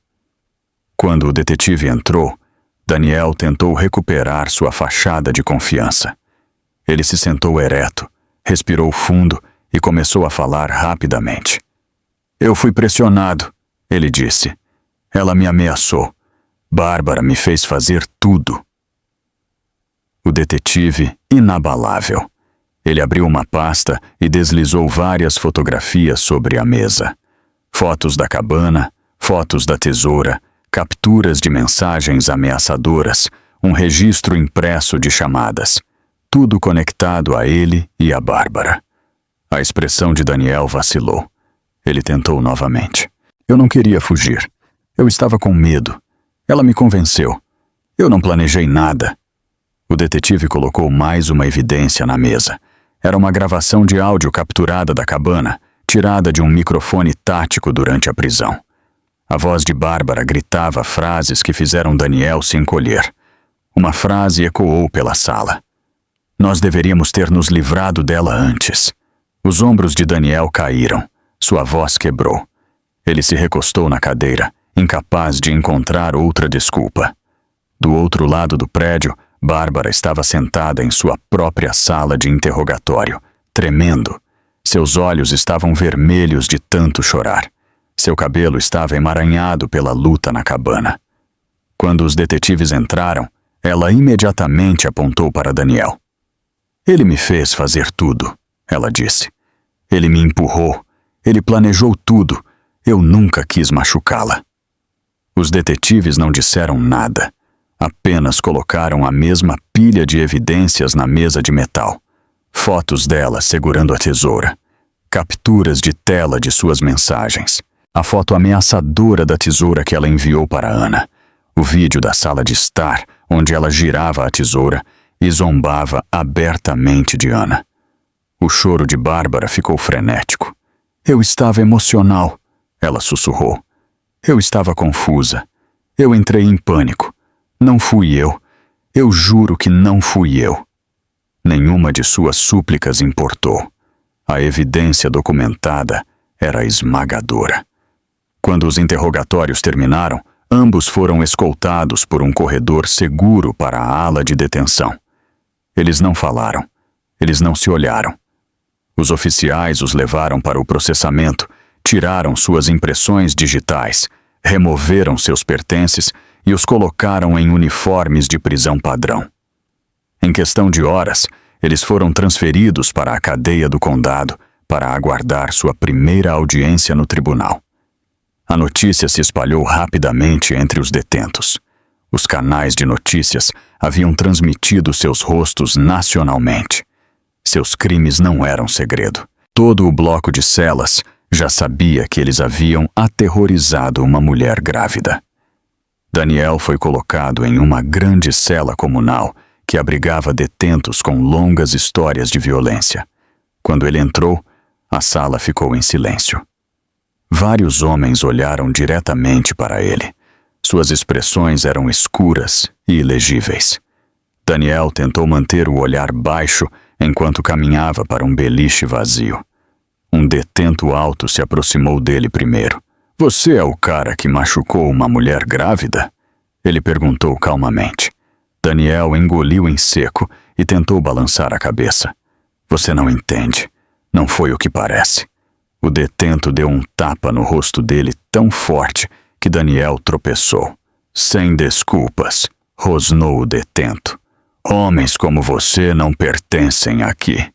Quando o detetive entrou, Daniel tentou recuperar sua fachada de confiança. Ele se sentou ereto, respirou fundo e começou a falar rapidamente. Eu fui pressionado, ele disse. Ela me ameaçou. Bárbara me fez fazer tudo. O detetive, inabalável. Ele abriu uma pasta e deslizou várias fotografias sobre a mesa. Fotos da cabana, fotos da tesoura, capturas de mensagens ameaçadoras, um registro impresso de chamadas. Tudo conectado a ele e a Bárbara. A expressão de Daniel vacilou. Ele tentou novamente. Eu não queria fugir. Eu estava com medo. Ela me convenceu. Eu não planejei nada. O detetive colocou mais uma evidência na mesa. Era uma gravação de áudio capturada da cabana, tirada de um microfone tático durante a prisão. A voz de Bárbara gritava frases que fizeram Daniel se encolher. Uma frase ecoou pela sala. Nós deveríamos ter nos livrado dela antes. Os ombros de Daniel caíram. Sua voz quebrou. Ele se recostou na cadeira, incapaz de encontrar outra desculpa. Do outro lado do prédio, Bárbara estava sentada em sua própria sala de interrogatório, tremendo. Seus olhos estavam vermelhos de tanto chorar. Seu cabelo estava emaranhado pela luta na cabana. Quando os detetives entraram, ela imediatamente apontou para Daniel. Ele me fez fazer tudo, ela disse. Ele me empurrou. Ele planejou tudo. Eu nunca quis machucá-la. Os detetives não disseram nada. Apenas colocaram a mesma pilha de evidências na mesa de metal. Fotos dela segurando a tesoura. Capturas de tela de suas mensagens. A foto ameaçadora da tesoura que ela enviou para Ana. O vídeo da sala de estar, onde ela girava a tesoura e zombava abertamente de Ana. O choro de Bárbara ficou frenético. Eu estava emocional, ela sussurrou. Eu estava confusa. Eu entrei em pânico. Não fui eu. Eu juro que não fui eu. Nenhuma de suas súplicas importou. A evidência documentada era esmagadora. Quando os interrogatórios terminaram, ambos foram escoltados por um corredor seguro para a ala de detenção. Eles não falaram. Eles não se olharam. Os oficiais os levaram para o processamento, tiraram suas impressões digitais, removeram seus pertences e os colocaram em uniformes de prisão padrão. Em questão de horas, eles foram transferidos para a cadeia do condado para aguardar sua primeira audiência no tribunal. A notícia se espalhou rapidamente entre os detentos. Os canais de notícias haviam transmitido seus rostos nacionalmente. Seus crimes não eram segredo. Todo o bloco de celas já sabia que eles haviam aterrorizado uma mulher grávida. Daniel foi colocado em uma grande cela comunal que abrigava detentos com longas histórias de violência. Quando ele entrou, a sala ficou em silêncio. Vários homens olharam diretamente para ele. Suas expressões eram escuras e ilegíveis. Daniel tentou manter o olhar baixo enquanto caminhava para um beliche vazio. Um detento alto se aproximou dele primeiro. Você é o cara que machucou uma mulher grávida? Ele perguntou calmamente. Daniel engoliu em seco e tentou balançar a cabeça. Você não entende. Não foi o que parece. O detento deu um tapa no rosto dele tão forte que Daniel tropeçou. Sem desculpas, rosnou o detento. Homens como você não pertencem aqui.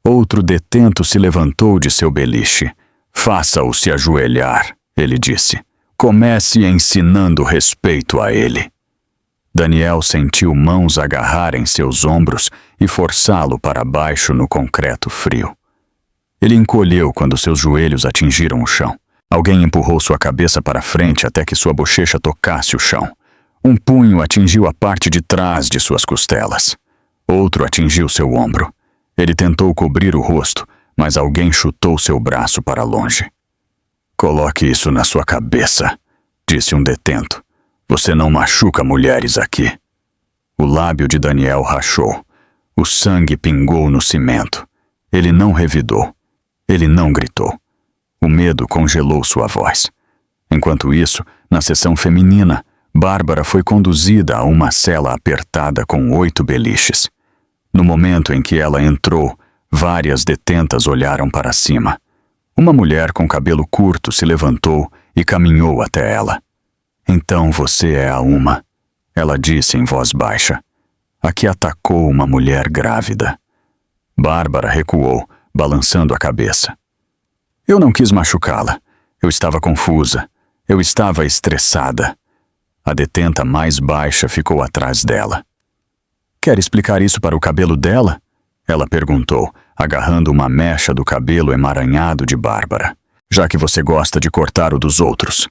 Outro detento se levantou de seu beliche. Faça-o se ajoelhar, ele disse. Comece ensinando respeito a ele. Daniel sentiu mãos agarrarem seus ombros e forçá-lo para baixo no concreto frio. Ele encolheu quando seus joelhos atingiram o chão. Alguém empurrou sua cabeça para frente até que sua bochecha tocasse o chão. Um punho atingiu a parte de trás de suas costelas. Outro atingiu seu ombro. Ele tentou cobrir o rosto, mas alguém chutou seu braço para longe. "Coloque isso na sua cabeça", disse um detento. "Você não machuca mulheres aqui." O lábio de Daniel rachou. O sangue pingou no cimento. Ele não revidou. Ele não gritou. O medo congelou sua voz. Enquanto isso, na seção feminina, Bárbara foi conduzida a uma cela apertada com 8 beliches. No momento em que ela entrou, várias detentas olharam para cima. Uma mulher com cabelo curto se levantou e caminhou até ela. "Então você é a uma", ela disse em voz baixa. "A que atacou uma mulher grávida." Bárbara recuou, balançando a cabeça. "Eu não quis machucá-la. Eu estava confusa. Eu estava estressada." A detenta mais baixa ficou atrás dela. "Quer explicar isso para o cabelo dela?" ela perguntou, agarrando uma mecha do cabelo emaranhado de Bárbara. "Já que você gosta de cortar o dos outros."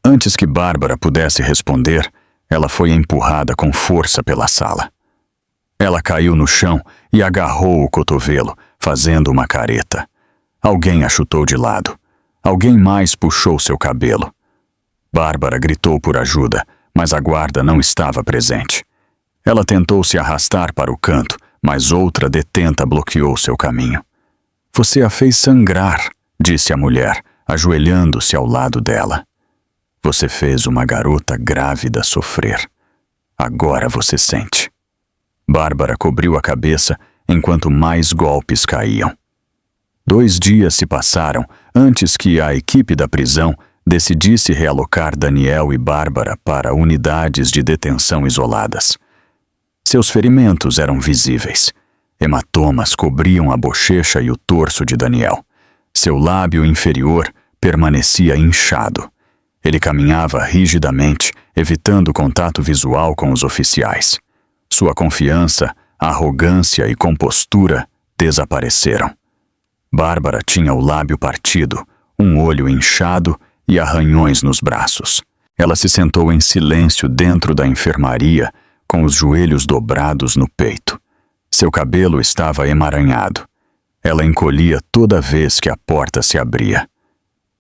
Antes que Bárbara pudesse responder, ela foi empurrada com força pela sala. Ela caiu no chão e agarrou o cotovelo, fazendo uma careta. Alguém a chutou de lado. Alguém mais puxou seu cabelo. Bárbara gritou por ajuda, mas a guarda não estava presente. Ela tentou se arrastar para o canto, mas outra detenta bloqueou seu caminho. "Você a fez sangrar", disse a mulher, ajoelhando-se ao lado dela. "Você fez uma garota grávida sofrer. Agora você sente." Bárbara cobriu a cabeça enquanto mais golpes caíam. 2 dias se passaram antes que a equipe da prisão decidisse realocar Daniel e Bárbara para unidades de detenção isoladas. Seus ferimentos eram visíveis. Hematomas cobriam a bochecha e o torso de Daniel. Seu lábio inferior permanecia inchado. Ele caminhava rigidamente, evitando contato visual com os oficiais. Sua confiança, arrogância e compostura desapareceram. Bárbara tinha o lábio partido, um olho inchado e arranhões nos braços. Ela se sentou em silêncio dentro da enfermaria, com os joelhos dobrados no peito. Seu cabelo estava emaranhado. Ela encolhia toda vez que a porta se abria.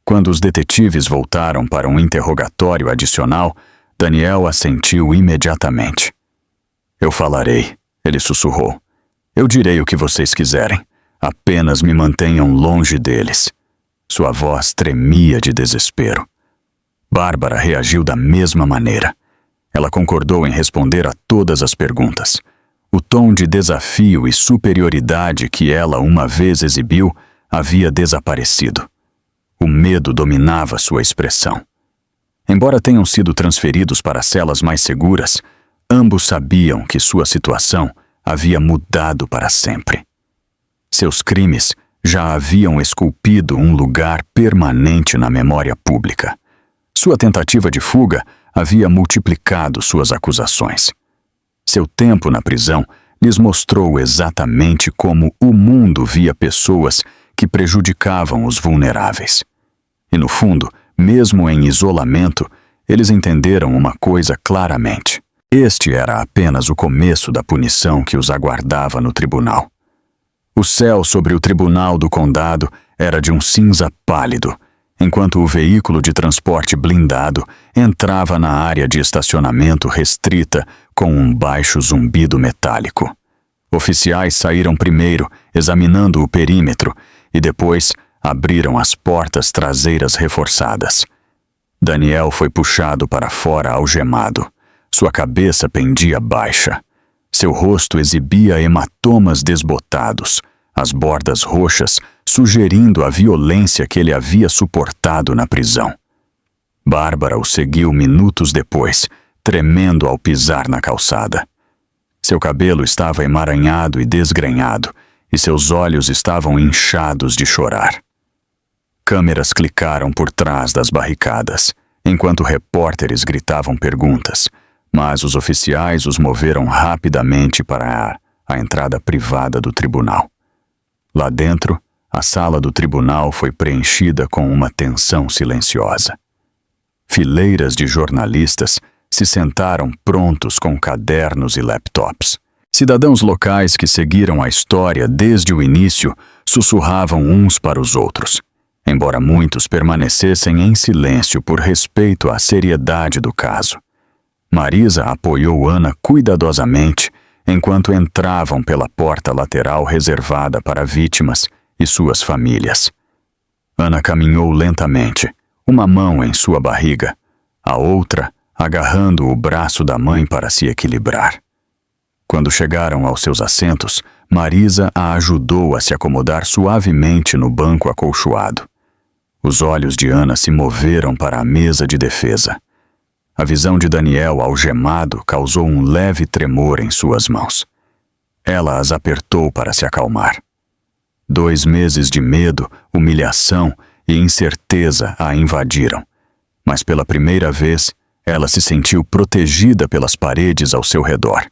Quando os detetives voltaram para um interrogatório adicional, Daniel assentiu imediatamente. "Eu falarei", ele sussurrou. "Eu direi o que vocês quiserem. Apenas me mantenham longe deles." Sua voz tremia de desespero. Bárbara reagiu da mesma maneira. Ela concordou em responder a todas as perguntas. O tom de desafio e superioridade que ela uma vez exibiu havia desaparecido. O medo dominava sua expressão. Embora tenham sido transferidos para celas mais seguras, ambos sabiam que sua situação havia mudado para sempre. Seus crimes já haviam esculpido um lugar permanente na memória pública. Sua tentativa de fuga havia multiplicado suas acusações. Seu tempo na prisão lhes mostrou exatamente como o mundo via pessoas que prejudicavam os vulneráveis. E no fundo, mesmo em isolamento, eles entenderam uma coisa claramente. Este era apenas o começo da punição que os aguardava no tribunal. O céu sobre o tribunal do condado era de um cinza pálido, enquanto o veículo de transporte blindado entrava na área de estacionamento restrita com um baixo zumbido metálico. Oficiais saíram primeiro, examinando o perímetro, e depois abriram as portas traseiras reforçadas. Daniel foi puxado para fora algemado. Sua cabeça pendia baixa. Seu rosto exibia hematomas desbotados, as bordas roxas sugerindo a violência que ele havia suportado na prisão. Bárbara o seguiu minutos depois, tremendo ao pisar na calçada. Seu cabelo estava emaranhado e desgrenhado, e seus olhos estavam inchados de chorar. Câmeras clicaram por trás das barricadas, enquanto repórteres gritavam perguntas, mas os oficiais os moveram rapidamente para a entrada privada do tribunal. Lá dentro, a sala do tribunal foi preenchida com uma tensão silenciosa. Fileiras de jornalistas se sentaram prontos com cadernos e laptops. Cidadãos locais que seguiram a história desde o início sussurravam uns para os outros, embora muitos permanecessem em silêncio por respeito à seriedade do caso. Marisa apoiou Ana cuidadosamente enquanto entravam pela porta lateral reservada para vítimas e suas famílias. Ana caminhou lentamente, uma mão em sua barriga, a outra agarrando o braço da mãe para se equilibrar. Quando chegaram aos seus assentos, Marisa a ajudou a se acomodar suavemente no banco acolchoado. Os olhos de Ana se moveram para a mesa de defesa. A visão de Daniel algemado causou um leve tremor em suas mãos. Ela as apertou para se acalmar. 2 meses de medo, humilhação e incerteza a invadiram, mas pela primeira vez ela se sentiu protegida pelas paredes ao seu redor.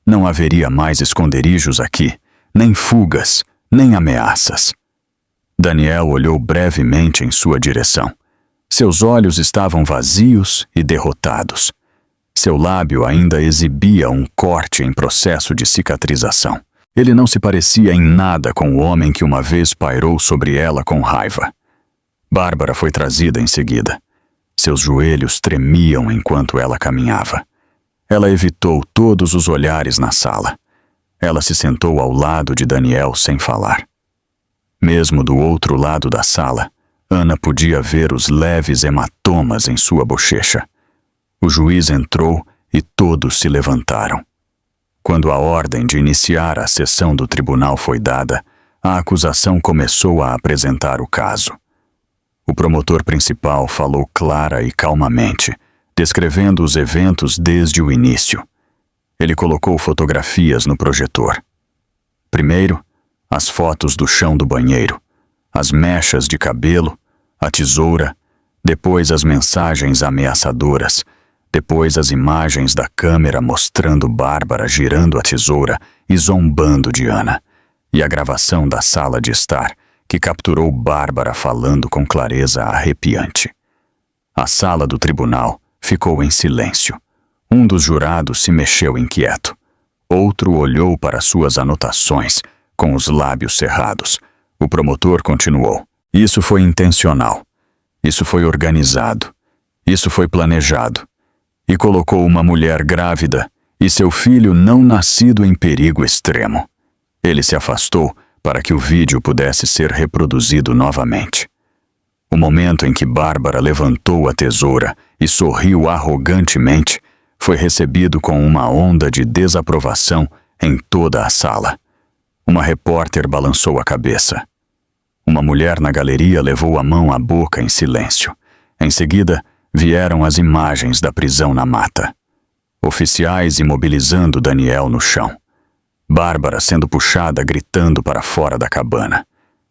Não haveria mais esconderijos aqui, nem fugas, nem ameaças. Daniel olhou brevemente em sua direção. Seus olhos estavam vazios e derrotados. Seu lábio ainda exibia um corte em processo de cicatrização. Ele não se parecia em nada com o homem que uma vez pairou sobre ela com raiva. Bárbara foi trazida em seguida. Seus joelhos tremiam enquanto ela caminhava. Ela evitou todos os olhares na sala. Ela se sentou ao lado de Daniel sem falar. Mesmo do outro lado da sala, Ana podia ver os leves hematomas em sua bochecha. O juiz entrou e todos se levantaram. Quando a ordem de iniciar a sessão do tribunal foi dada, a acusação começou a apresentar o caso. O promotor principal falou clara e calmamente, descrevendo os eventos desde o início. Ele colocou fotografias no projetor. Primeiro, as fotos do chão do banheiro, as mechas de cabelo, a tesoura, depois as mensagens ameaçadoras, depois as imagens da câmera mostrando Bárbara girando a tesoura e zombando de Ana, e a gravação da sala de estar, que capturou Bárbara falando com clareza arrepiante. A sala do tribunal ficou em silêncio. Um dos jurados se mexeu inquieto. Outro olhou para suas anotações, com os lábios cerrados. O promotor continuou. Isso foi intencional. Isso foi organizado. Isso foi planejado. E colocou uma mulher grávida e seu filho não nascido em perigo extremo. Ele se afastou para que o vídeo pudesse ser reproduzido novamente. O momento em que Bárbara levantou a tesoura e sorriu arrogantemente foi recebido com uma onda de desaprovação em toda a sala. Uma repórter balançou a cabeça. Uma mulher na galeria levou a mão à boca em silêncio. Em seguida, vieram as imagens da prisão na mata. Oficiais imobilizando Daniel no chão. Bárbara sendo puxada gritando para fora da cabana.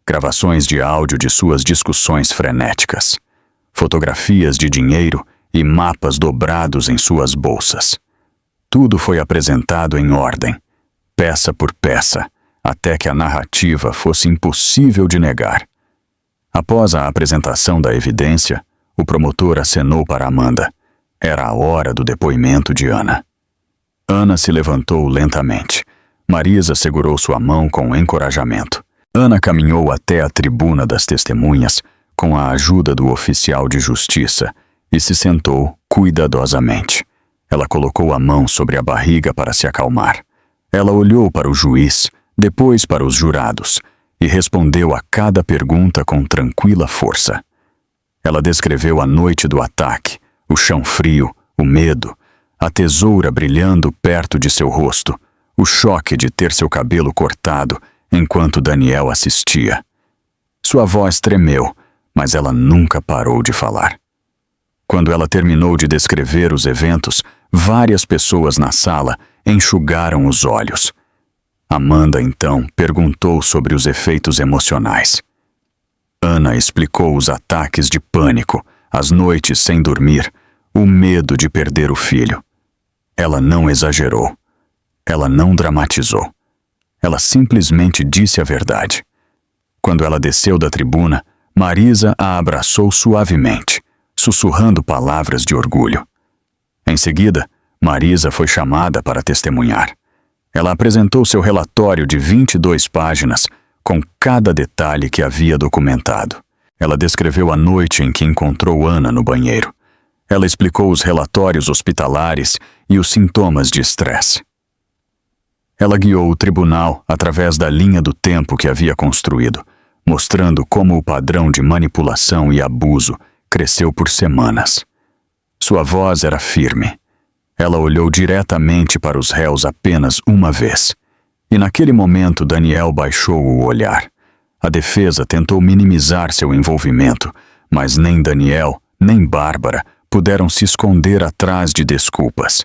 Gravações de áudio de suas discussões frenéticas. Fotografias de dinheiro e mapas dobrados em suas bolsas. Tudo foi apresentado em ordem, peça por peça, até que a narrativa fosse impossível de negar. Após a apresentação da evidência, o promotor acenou para Amanda. Era a hora do depoimento de Ana. Ana se levantou lentamente. Marisa segurou sua mão com encorajamento. Ana caminhou até a tribuna das testemunhas com a ajuda do oficial de justiça e se sentou cuidadosamente. Ela colocou a mão sobre a barriga para se acalmar. Ela olhou para o juiz, depois para os jurados, e respondeu a cada pergunta com tranquila força. Ela descreveu a noite do ataque, o chão frio, o medo, a tesoura brilhando perto de seu rosto, o choque de ter seu cabelo cortado enquanto Daniel assistia. Sua voz tremeu, mas ela nunca parou de falar. Quando ela terminou de descrever os eventos, várias pessoas na sala enxugaram os olhos. Amanda, então, perguntou sobre os efeitos emocionais. Ana explicou os ataques de pânico, as noites sem dormir, o medo de perder o filho. Ela não exagerou. Ela não dramatizou. Ela simplesmente disse a verdade. Quando ela desceu da tribuna, Marisa a abraçou suavemente, sussurrando palavras de orgulho. Em seguida, Marisa foi chamada para testemunhar. Ela apresentou seu relatório de 22 páginas, com cada detalhe que havia documentado. Ela descreveu a noite em que encontrou Ana no banheiro. Ela explicou os relatórios hospitalares e os sintomas de estresse. Ela guiou o tribunal através da linha do tempo que havia construído, mostrando como o padrão de manipulação e abuso cresceu por semanas. Sua voz era firme. Ela olhou diretamente para os réus apenas uma vez. E naquele momento Daniel baixou o olhar. A defesa tentou minimizar seu envolvimento, mas nem Daniel, nem Bárbara puderam se esconder atrás de desculpas.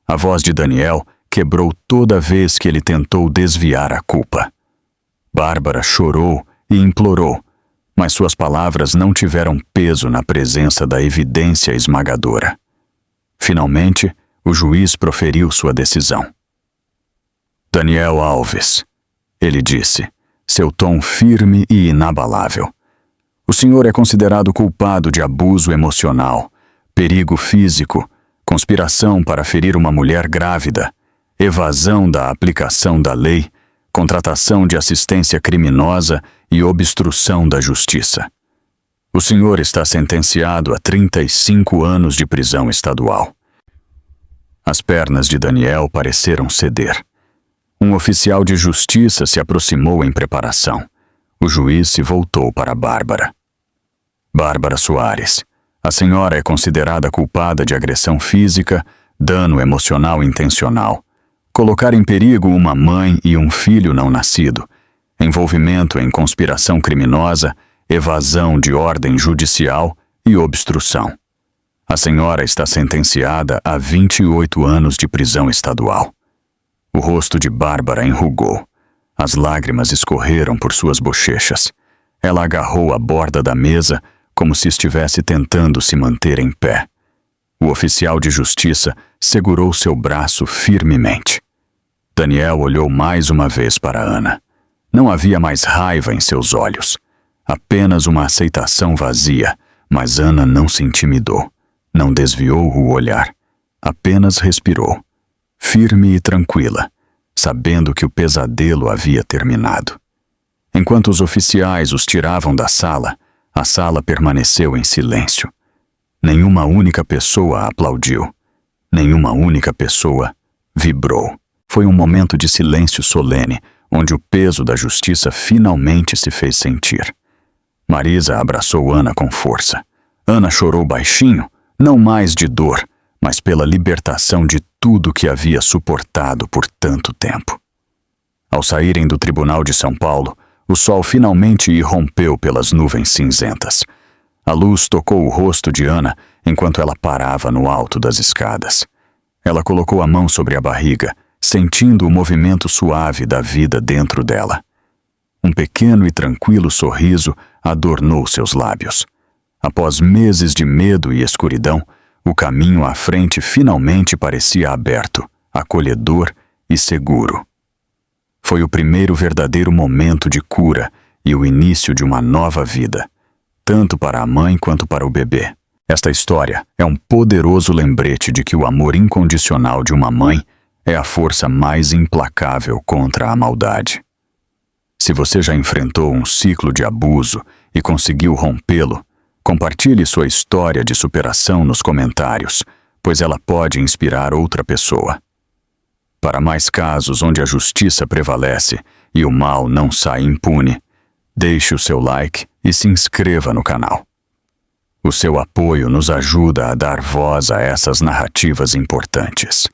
A voz de Daniel quebrou toda vez que ele tentou desviar a culpa. Bárbara chorou e implorou, mas suas palavras não tiveram peso na presença da evidência esmagadora. Finalmente, o juiz proferiu sua decisão. Daniel Alves, ele disse, seu tom firme e inabalável. O senhor é considerado culpado de abuso emocional, perigo físico, conspiração para ferir uma mulher grávida, evasão da aplicação da lei, contratação de assistência criminosa e obstrução da justiça. O senhor está sentenciado a 35 anos de prisão estadual. As pernas de Daniel pareceram ceder. Um oficial de justiça se aproximou em preparação. O juiz se voltou para Bárbara. Bárbara Soares, a senhora é considerada culpada de agressão física, dano emocional intencional, colocar em perigo uma mãe e um filho não nascido, envolvimento em conspiração criminosa, evasão de ordem judicial e obstrução. A senhora está sentenciada a 28 anos de prisão estadual. O rosto de Bárbara enrugou. As lágrimas escorreram por suas bochechas. Ela agarrou a borda da mesa como se estivesse tentando se manter em pé. O oficial de justiça segurou seu braço firmemente. Daniel olhou mais uma vez para Ana. Não havia mais raiva em seus olhos. Apenas uma aceitação vazia, mas Ana não se intimidou. Não desviou o olhar. Apenas respirou. Firme e tranquila, sabendo que o pesadelo havia terminado. Enquanto os oficiais os tiravam da sala, a sala permaneceu em silêncio. Nenhuma única pessoa aplaudiu. Nenhuma única pessoa vibrou. Foi um momento de silêncio solene, onde o peso da justiça finalmente se fez sentir. Marisa abraçou Ana com força. Ana chorou baixinho, não mais de dor, mas pela libertação de tudo que havia suportado por tanto tempo. Ao saírem do Tribunal de São Paulo, o sol finalmente irrompeu pelas nuvens cinzentas. A luz tocou o rosto de Ana enquanto ela parava no alto das escadas. Ela colocou a mão sobre a barriga, sentindo o movimento suave da vida dentro dela. Um pequeno e tranquilo sorriso adornou seus lábios. Após meses de medo e escuridão, o caminho à frente finalmente parecia aberto, acolhedor e seguro. Foi o primeiro verdadeiro momento de cura e o início de uma nova vida, tanto para a mãe quanto para o bebê. Esta história é um poderoso lembrete de que o amor incondicional de uma mãe é a força mais implacável contra a maldade. Se você já enfrentou um ciclo de abuso e conseguiu rompê-lo, compartilhe sua história de superação nos comentários, pois ela pode inspirar outra pessoa. Para mais casos onde a justiça prevalece e o mal não sai impune, deixe o seu like e se inscreva no canal. O seu apoio nos ajuda a dar voz a essas narrativas importantes.